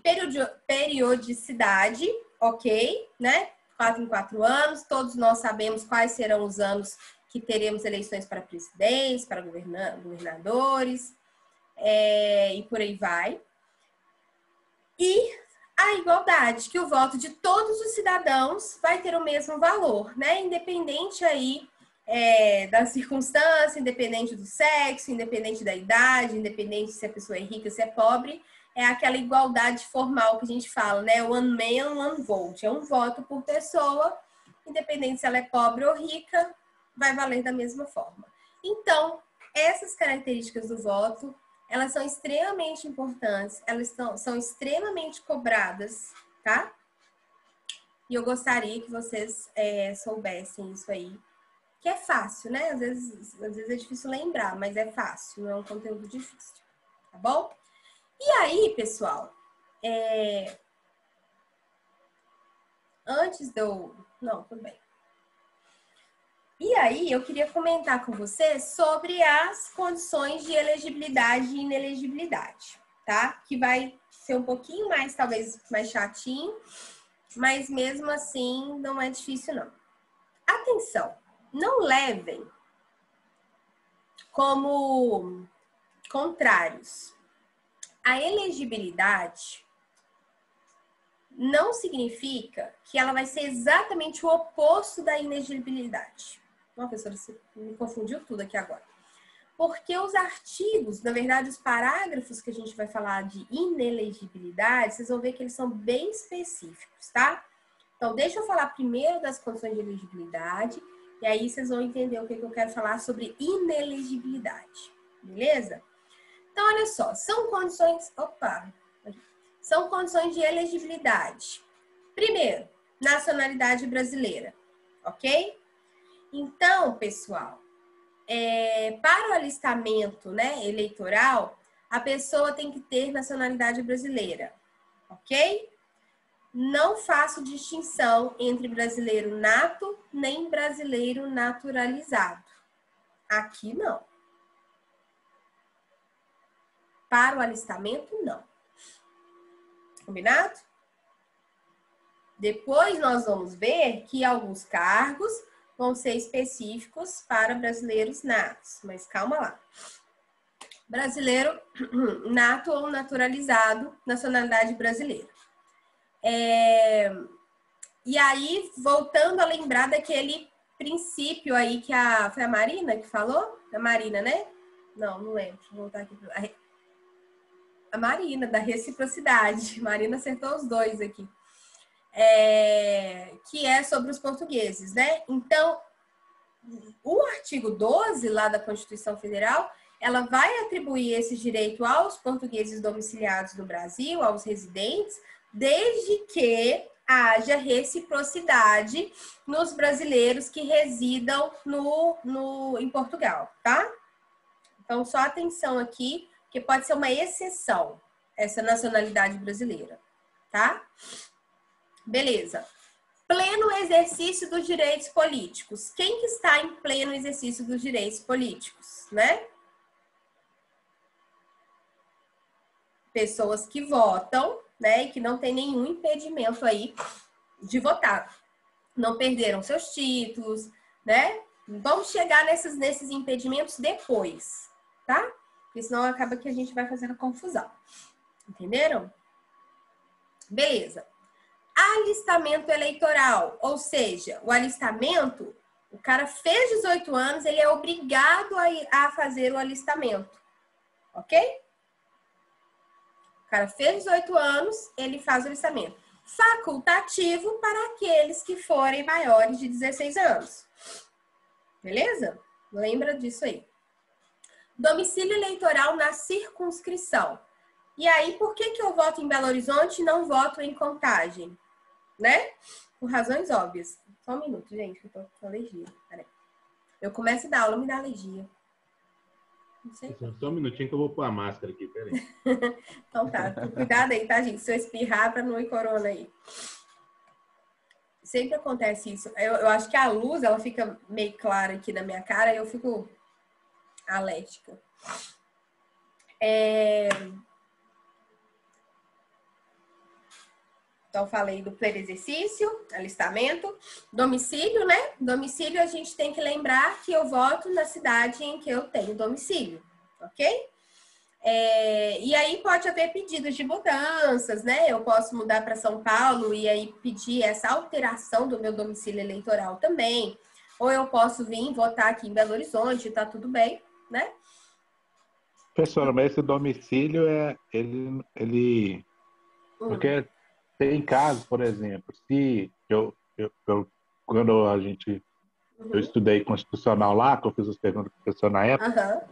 periodicidade, ok, né? 4 em 4 anos. Todos nós sabemos quais serão os anos que teremos eleições para presidentes, para governadores, e por aí vai. E a igualdade, que o voto de todos os cidadãos vai ter o mesmo valor, né? Independente aí da circunstância, independente do sexo, independente da idade, independente se a pessoa é rica, se é pobre, é aquela igualdade formal que a gente fala, né? One man, one vote. É um voto por pessoa, independente se ela é pobre ou rica, vai valer da mesma forma. Então, essas características do voto, elas são extremamente importantes, elas são extremamente cobradas, tá? E eu gostaria que vocês soubessem isso aí, que é fácil, né? Às vezes é difícil lembrar, mas é fácil, não é um conteúdo difícil, tá bom? E aí, pessoal, antes de eu... Não, tudo bem. E aí, eu queria comentar com você sobre as condições de elegibilidade e inelegibilidade, tá? Que vai ser um pouquinho mais, talvez, mais chatinho, mas mesmo assim não é difícil, não. Atenção, não levem como contrários. A elegibilidade não significa que ela vai ser exatamente o oposto da inelegibilidade. Não, professora, você me confundiu tudo aqui agora. Porque os artigos, na verdade, os parágrafos que a gente vai falar de inelegibilidade, vocês vão ver que eles são bem específicos, tá? Então, deixa eu falar primeiro das condições de elegibilidade, e aí vocês vão entender o que eu quero falar sobre inelegibilidade, beleza? Então, olha só, são condições de elegibilidade. Primeiro, nacionalidade brasileira, ok? Então, pessoal, para o alistamento, né, eleitoral, a pessoa tem que ter nacionalidade brasileira, ok? Não faço distinção entre brasileiro nato nem brasileiro naturalizado. Aqui, não. Para o alistamento, não. Combinado? Depois nós vamos ver que alguns cargos vão ser específicos para brasileiros natos. Mas calma lá. Brasileiro nato ou naturalizado, nacionalidade brasileira. E aí, voltando a lembrar daquele princípio aí que foi a Marina que falou? A Marina, né? Não lembro. Deixa eu voltar aqui. A Marina, da reciprocidade. Marina acertou os dois aqui. Que é sobre os portugueses, né? Então, o artigo 12 lá da Constituição Federal, ela vai atribuir esse direito aos portugueses domiciliados no Brasil, aos residentes, desde que haja reciprocidade nos brasileiros que residam em Portugal, tá? Então, só atenção aqui, que pode ser uma exceção, essa nacionalidade brasileira, tá? Beleza. Pleno exercício dos direitos políticos. Quem que está em pleno exercício dos direitos políticos, né? Pessoas que votam, né? E que não tem nenhum impedimento aí de votar. Não perderam seus títulos, né? Vamos chegar nesses impedimentos depois, tá? Porque senão acaba que a gente vai fazendo confusão. Entenderam? Beleza. Alistamento eleitoral, ou seja, o alistamento, o cara fez 18 anos, ele é obrigado a fazer o alistamento, ok? cara fez 18 anos, ele faz o alistamento. Facultativo para aqueles que forem maiores de 16 anos. Beleza? Lembra disso aí. Domicílio eleitoral na circunscrição. E aí, por que eu voto em Belo Horizonte e não voto em Contagem? Né? Por razões óbvias. Só um minuto, gente, que eu tô com alergia. Peraí. Eu começo a dar aula, me dá alergia. Não sei. Só um minutinho que eu vou pôr a máscara aqui, peraí. Então tá, cuidado aí, tá, gente? Se eu espirrar pra não ir corona aí. Sempre acontece isso. Eu acho que a luz, ela fica meio clara aqui na minha cara e eu fico alérgica. Então, falei do pleno exercício, alistamento, domicílio, né? Domicílio, a gente tem que lembrar que eu voto na cidade em que eu tenho domicílio, ok? E aí pode haver pedidos de mudanças, né? Eu posso mudar para São Paulo e aí pedir essa alteração do meu domicílio eleitoral também. Ou eu posso vir votar aqui em Belo Horizonte, tá tudo bem, né? Professora, mas esse domicílio ele porque tem casos, por exemplo, se quando eu estudei constitucional lá, que eu fiz as perguntas para o professor na época,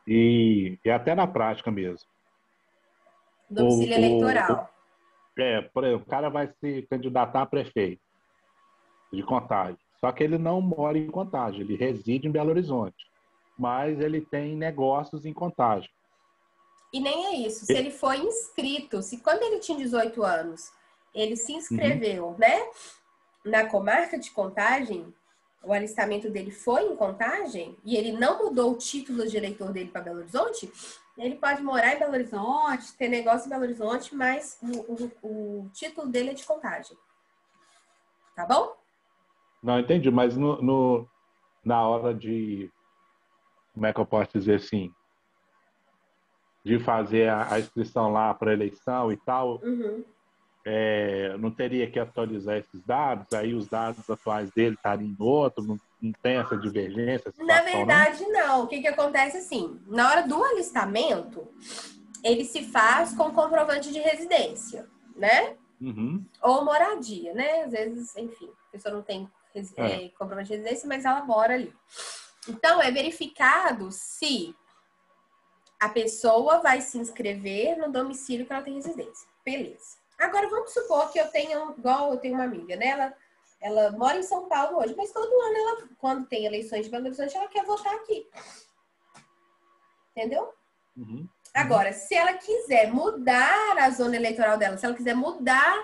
e até na prática mesmo. Domicílio eleitoral. Por exemplo, o cara vai se candidatar a prefeito de Contagem, só que ele não mora em Contagem, ele reside em Belo Horizonte, mas ele tem negócios em Contagem. E nem é isso, se ele foi inscrito, se quando ele tinha 18 anos, ele se inscreveu, né, na comarca de Contagem, o alistamento dele foi em Contagem, e ele não mudou o título de eleitor dele para Belo Horizonte, ele pode morar em Belo Horizonte, ter negócio em Belo Horizonte, mas o título dele é de Contagem. Tá bom? Não, entendi, mas na hora de, como é que eu posso dizer assim, de fazer a inscrição lá para eleição e tal, não teria que atualizar esses dados, aí os dados atuais dele estariam em outro, não tem essa divergência? Essa Na verdade, não. O que acontece assim? Na hora do alistamento, ele se faz com comprovante de residência, né? Ou moradia, né? Às vezes, enfim, a pessoa não tem comprovante de residência, mas ela mora ali. Então, é verificado se a pessoa vai se inscrever no domicílio que ela tem residência. Beleza. Agora, vamos supor que eu tenho uma amiga, né? Ela mora em São Paulo hoje, mas todo ano, ela, quando tem eleições de Belo Horizonte, ela quer votar aqui. Entendeu? Agora, se ela quiser mudar a zona eleitoral dela, se ela quiser mudar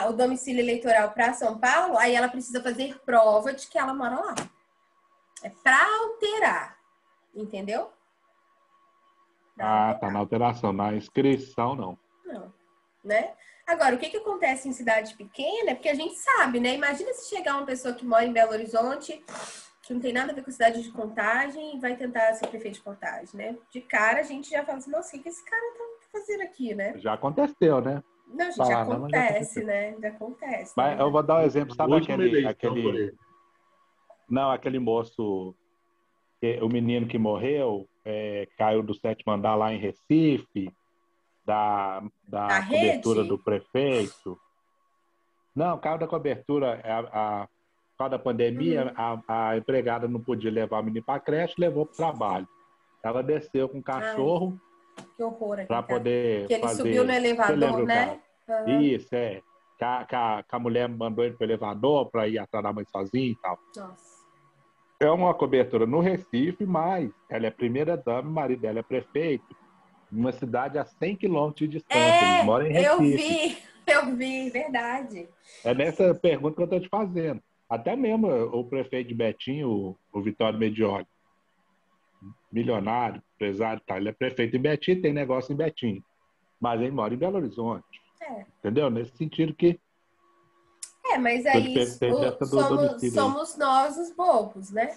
o domicílio eleitoral para São Paulo, aí ela precisa fazer prova de que ela mora lá. É para alterar. Entendeu? Tá na alteração. Na inscrição, não. Não. Né? Agora, o que acontece em cidade pequena é porque a gente sabe, né? Imagina se chegar uma pessoa que mora em Belo Horizonte, que não tem nada a ver com cidade de Contagem, e vai tentar ser prefeito de Contagem, né? De cara, a gente já fala assim, nossa, o que esse cara tá fazendo aqui, né? Já aconteceu, né? Não, gente, já acontece, né? Já acontece. Mas né? eu vou dar um exemplo, sabe aquele moço, o menino que morreu, caiu do 7º andar lá em Recife, da cobertura do prefeito. Não, caiu da cobertura, por causa da pandemia, a empregada não podia levar o menino para a creche, levou para o trabalho. Ela desceu com o cachorro. Que horror aqui, para poder que ele fazer... subiu no elevador, né? Isso, que a mulher mandou ele para o elevador para ir atrás da mãe sozinho e tal. Nossa. É uma cobertura no Recife, mas ela é primeira-dama, o marido dela é prefeito, numa cidade a 100 quilômetros de distância. Eles moram em Recife. Eu vi, verdade. É nessa pergunta que eu estou te fazendo. Até mesmo o prefeito de Betim, o Vitório Medioli, milionário, empresário, tá? Ele é prefeito em Betim, tem negócio em Betim, mas ele mora em Belo Horizonte. Entendeu? Nesse sentido que... mas aí somos nós os bobos, né?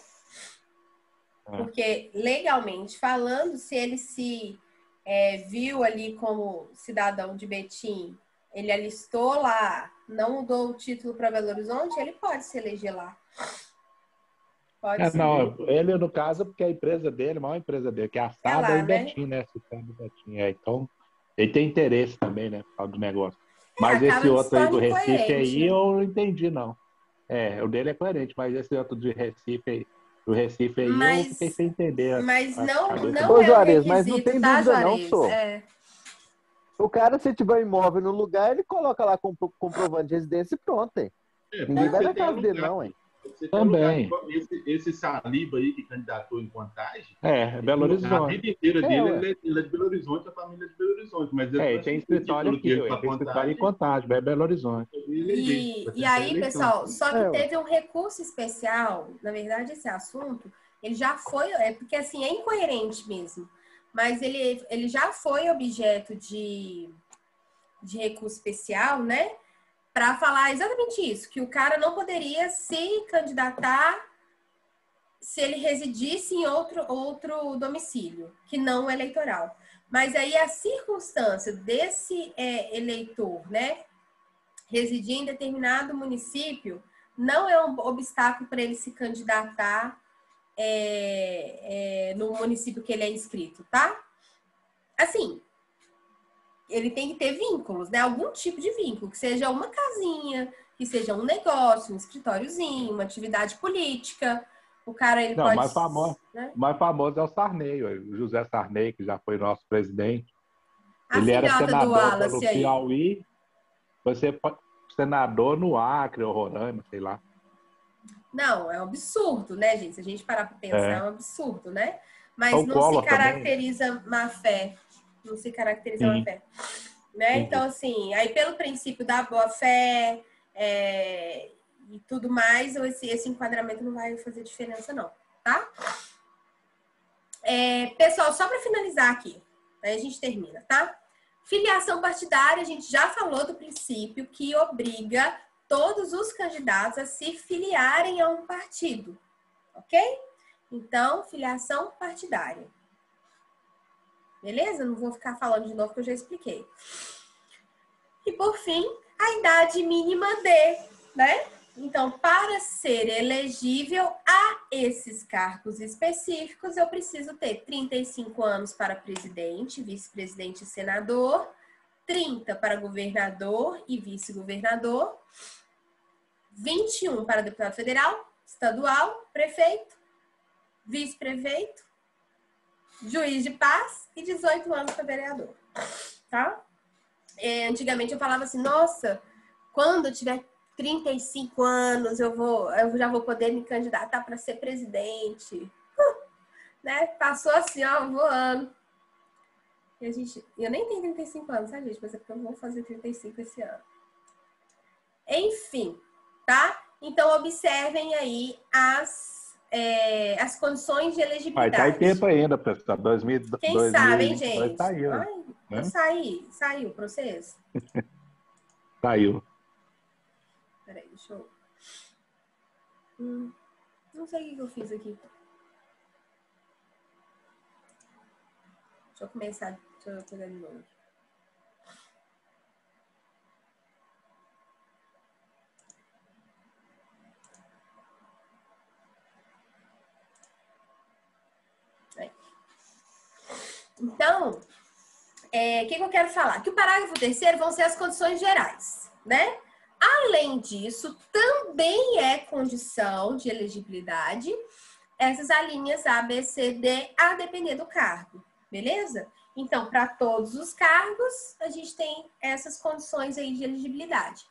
Porque, legalmente falando, se ele se viu ali como cidadão de Betim, ele alistou lá, não mudou o título para Belo Horizonte, ele pode se eleger lá. Pode não, ele no caso, porque a empresa dele, a maior empresa dele, que é a SAD, é em Betim, né? Então, Ele tem interesse também, né? Por causa do negócio. Mas esse outro aí do Recife aí, eu não entendi, não. O dele é coerente, mas esse outro do Recife aí, eu fiquei sem entender. Mas não Ô, é Juarez, um mas não tem tá, dúvida Juarez? não, só. O cara, se tiver um imóvel no lugar, ele coloca lá comprovante de residência e pronto, hein? Ninguém vai na casa dele, não, hein? Também. Esse Saliba aí que candidatou em Contagem. Belo Horizonte. A vida inteira dele, ele é de Belo Horizonte, a família é de Belo Horizonte. Mas tem escritório aqui, tem escritório em Contagem, é Belo Horizonte. E aí, pessoal, só que teve um recurso especial, na verdade, esse assunto, ele já foi, porque assim, é incoerente mesmo, mas ele já foi objeto de recurso especial, né? Para falar exatamente isso, que o cara não poderia se candidatar se ele residisse em outro domicílio, que não eleitoral. Mas aí a circunstância desse eleitor, né, residir em determinado município, não é um obstáculo para ele se candidatar no município que ele é inscrito, tá? Assim, ele tem que ter vínculos, né? Algum tipo de vínculo, que seja uma casinha, que seja um negócio, um escritóriozinho, uma atividade política. O cara, ele pode... O mais famoso é o Sarney, o José Sarney, que já foi nosso presidente. Ele era senador pelo Piauí, você pode senador no Acre ou Roraima, sei lá. Não, é um absurdo, né, gente? Se a gente parar para pensar, é um absurdo, né? Mas o não se caracteriza má fé. Não se caracteriza má fé. Né? Então, assim, aí pelo princípio da boa fé e tudo mais, esse enquadramento não vai fazer diferença, não, tá? Pessoal, só para finalizar aqui, aí a gente termina, tá? Filiação partidária, a gente já falou do princípio que obriga todos os candidatos a se filiarem a um partido, ok? Então, filiação partidária. Beleza? Não vou ficar falando de novo, porque eu já expliquei. E, por fim, a idade mínima né? Então, para ser elegível a esses cargos específicos, eu preciso ter 35 anos para presidente, vice-presidente e senador, 30 para governador e vice-governador, 21 para deputado federal, estadual, prefeito, vice-prefeito, juiz de paz e 18 anos para vereador, tá? Antigamente eu falava assim, nossa, quando eu tiver 35 anos eu já vou poder me candidatar para ser presidente, né? Passou assim, ó, voando. E eu nem tenho 35 anos, sabe, gente? Mas é porque eu vou fazer 35 esse ano. Enfim, tá? Então observem aí as condições de elegibilidade. Vai dar tempo ainda, pessoal. Quem sabe, hein, gente? Saiu, né? Saiu para vocês? Saiu. Peraí, deixa eu... não sei o que eu fiz aqui. Deixa eu começar. Deixa eu pegar de novo. Então, o que eu quero falar? Que o parágrafo 3º vão ser as condições gerais, né? Além disso, também é condição de elegibilidade essas alíneas A, B, C, D, a depender do cargo, beleza? Então, para todos os cargos, a gente tem essas condições aí de elegibilidade.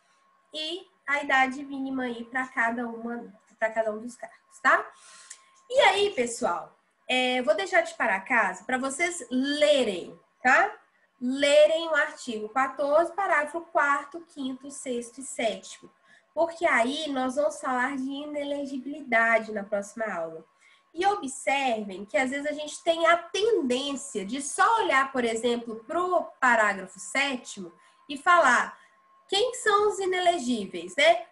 E a idade mínima aí para cada um dos cargos, tá? E aí, pessoal, vou deixar de parar a casa para vocês lerem, tá? Lerem o artigo 14, parágrafo 4º, 5º, 6º e 7º. Porque aí nós vamos falar de inelegibilidade na próxima aula. E observem que às vezes a gente tem a tendência de só olhar, por exemplo, para o parágrafo 7º e falar quem são os inelegíveis, né?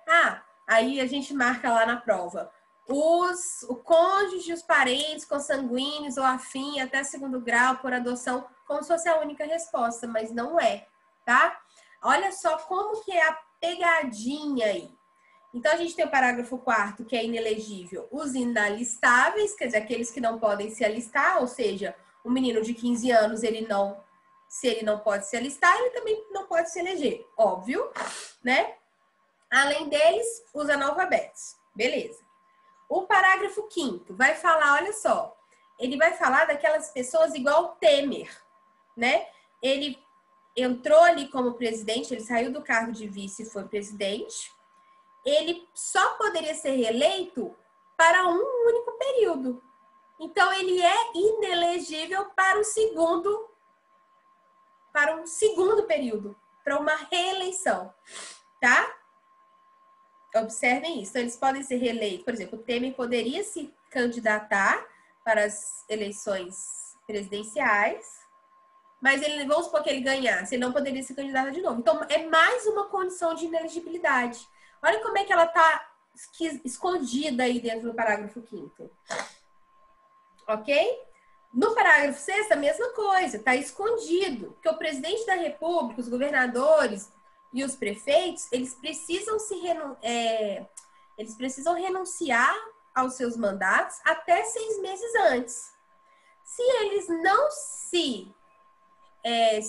Aí a gente marca lá na prova. O cônjuge, os parentes consanguíneos ou afim até 2º grau por adoção, como se fosse a única resposta, mas não é, tá? Olha só como que é a pegadinha aí. Então, a gente tem o parágrafo 4º, que é inelegível, os inalistáveis, quer dizer, aqueles que não podem se alistar, ou seja, o menino de 15 anos, ele não Se ele não pode se alistar, ele também não pode se eleger, óbvio, né? Além deles, os analfabetos. Beleza. O parágrafo 5º vai falar, olha só, ele vai falar daquelas pessoas igual o Temer, né? Ele entrou ali como presidente, ele saiu do cargo de vice e foi presidente. Ele só poderia ser reeleito para um único período. Então, ele é inelegível para um segundo período, para uma reeleição, tá? Observem isso. Então, eles podem ser reeleitos. Por exemplo, o Temer poderia se candidatar para as eleições presidenciais, mas vamos supor que ele ganhasse, ele não poderia se candidatar de novo. Então, é mais uma condição de inelegibilidade. Olha como é que ela está escondida aí dentro do parágrafo 5º. Ok? No parágrafo 6º, a mesma coisa, está escondido. Porque o presidente da República, os governadores e os prefeitos, eles precisam renunciar aos seus mandatos até 6 meses antes. Se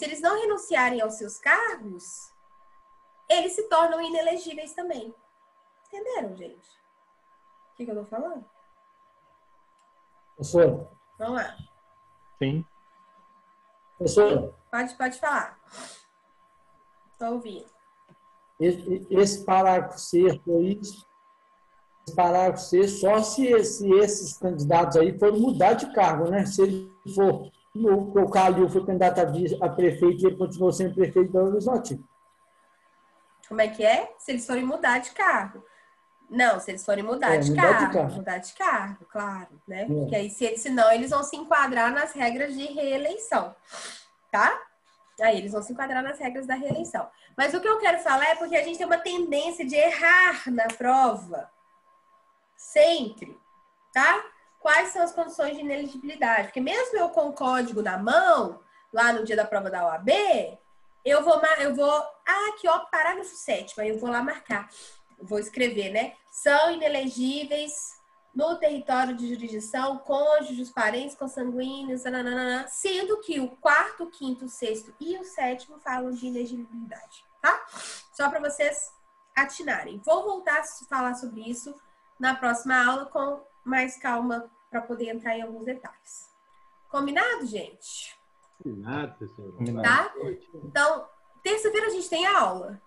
eles não renunciarem aos seus cargos, eles se tornam inelegíveis também. Entenderam, gente? O que eu tô falando? Professor. Vamos lá. Sim. Professor. Pode falar. Estou ouvindo. Esse parágrafo 6 aí, esse parágrafo 6, só se esses candidatos aí forem mudar de cargo, né? Se ele for, o Calil foi candidato a prefeito e ele continuou sendo prefeito de Belo Horizonte. Como é que é? Se eles forem mudar de cargo. Não, se eles forem mudar de cargo. Mudar de cargo, claro, né? Porque aí, senão, eles vão se enquadrar nas regras de reeleição, tá? Aí eles vão se enquadrar nas regras da reeleição. Mas o que eu quero falar é porque a gente tem uma tendência de errar na prova. Sempre, tá? Quais são as condições de inelegibilidade? Porque mesmo eu com o código na mão, lá no dia da prova da OAB, eu vou aqui ó, parágrafo 7º, aí eu vou lá marcar. Eu vou escrever, né? São inelegíveis no território de jurisdição cônjuges, parentes consanguíneos, nananana, sendo que o 4º, 5º, 6º e o 7º falam de inelegibilidade, tá? Só para vocês atinarem. Vou voltar a falar sobre isso na próxima aula com mais calma para poder entrar em alguns detalhes. Combinado, gente? Combinado, professor. Tá? Então, terça-feira a gente tem aula.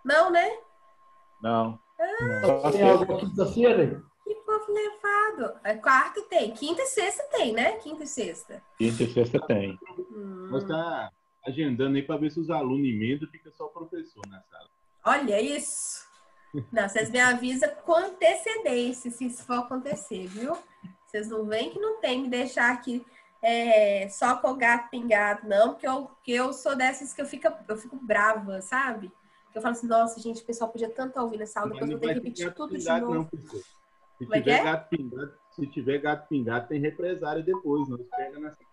Não, né? Não. Tem alguma quinta-feira? Que povo levado. Quarta tem. Quinta e sexta tem, né? Quinta e sexta. Quinta e sexta tem. Nós tá agendando aí para ver se os alunos emendam, fica só o professor na sala. Olha isso. Não, vocês me avisam com antecedência se isso for acontecer, viu? Vocês não vêm que não tem me deixar aqui só com o gato pingado, não, porque eu sou dessas que eu fico brava, sabe? Eu falo assim, nossa, gente, o pessoal podia tanto estar ouvindo essa aula, depois eu vou ter que repetir tudo de novo. Não, se tiver gato pingado, tem represária depois.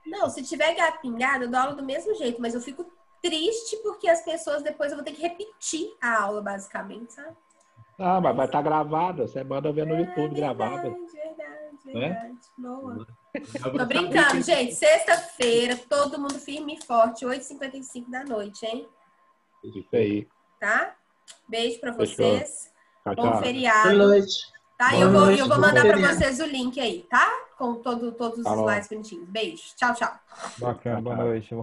Não, se tiver gato pingado, eu dou aula do mesmo jeito, mas eu fico triste porque as pessoas depois eu vou ter que repetir a aula, basicamente, sabe? Ah, mas vai estar gravada. Você manda ver no YouTube gravada. Verdade. Boa. Tô brincando, gente. Sexta-feira, todo mundo firme e forte, 8h55 da noite, hein? Isso aí. Tá? Beijo pra vocês. Tchau, bom tchau. feriado. Boa noite. Tá? Boa Eu vou mandar noite. pra vocês o link aí, tá? Com todos os Tá bom. slides bonitinhos. Beijo. Tchau, tchau. Bacana, boa noite.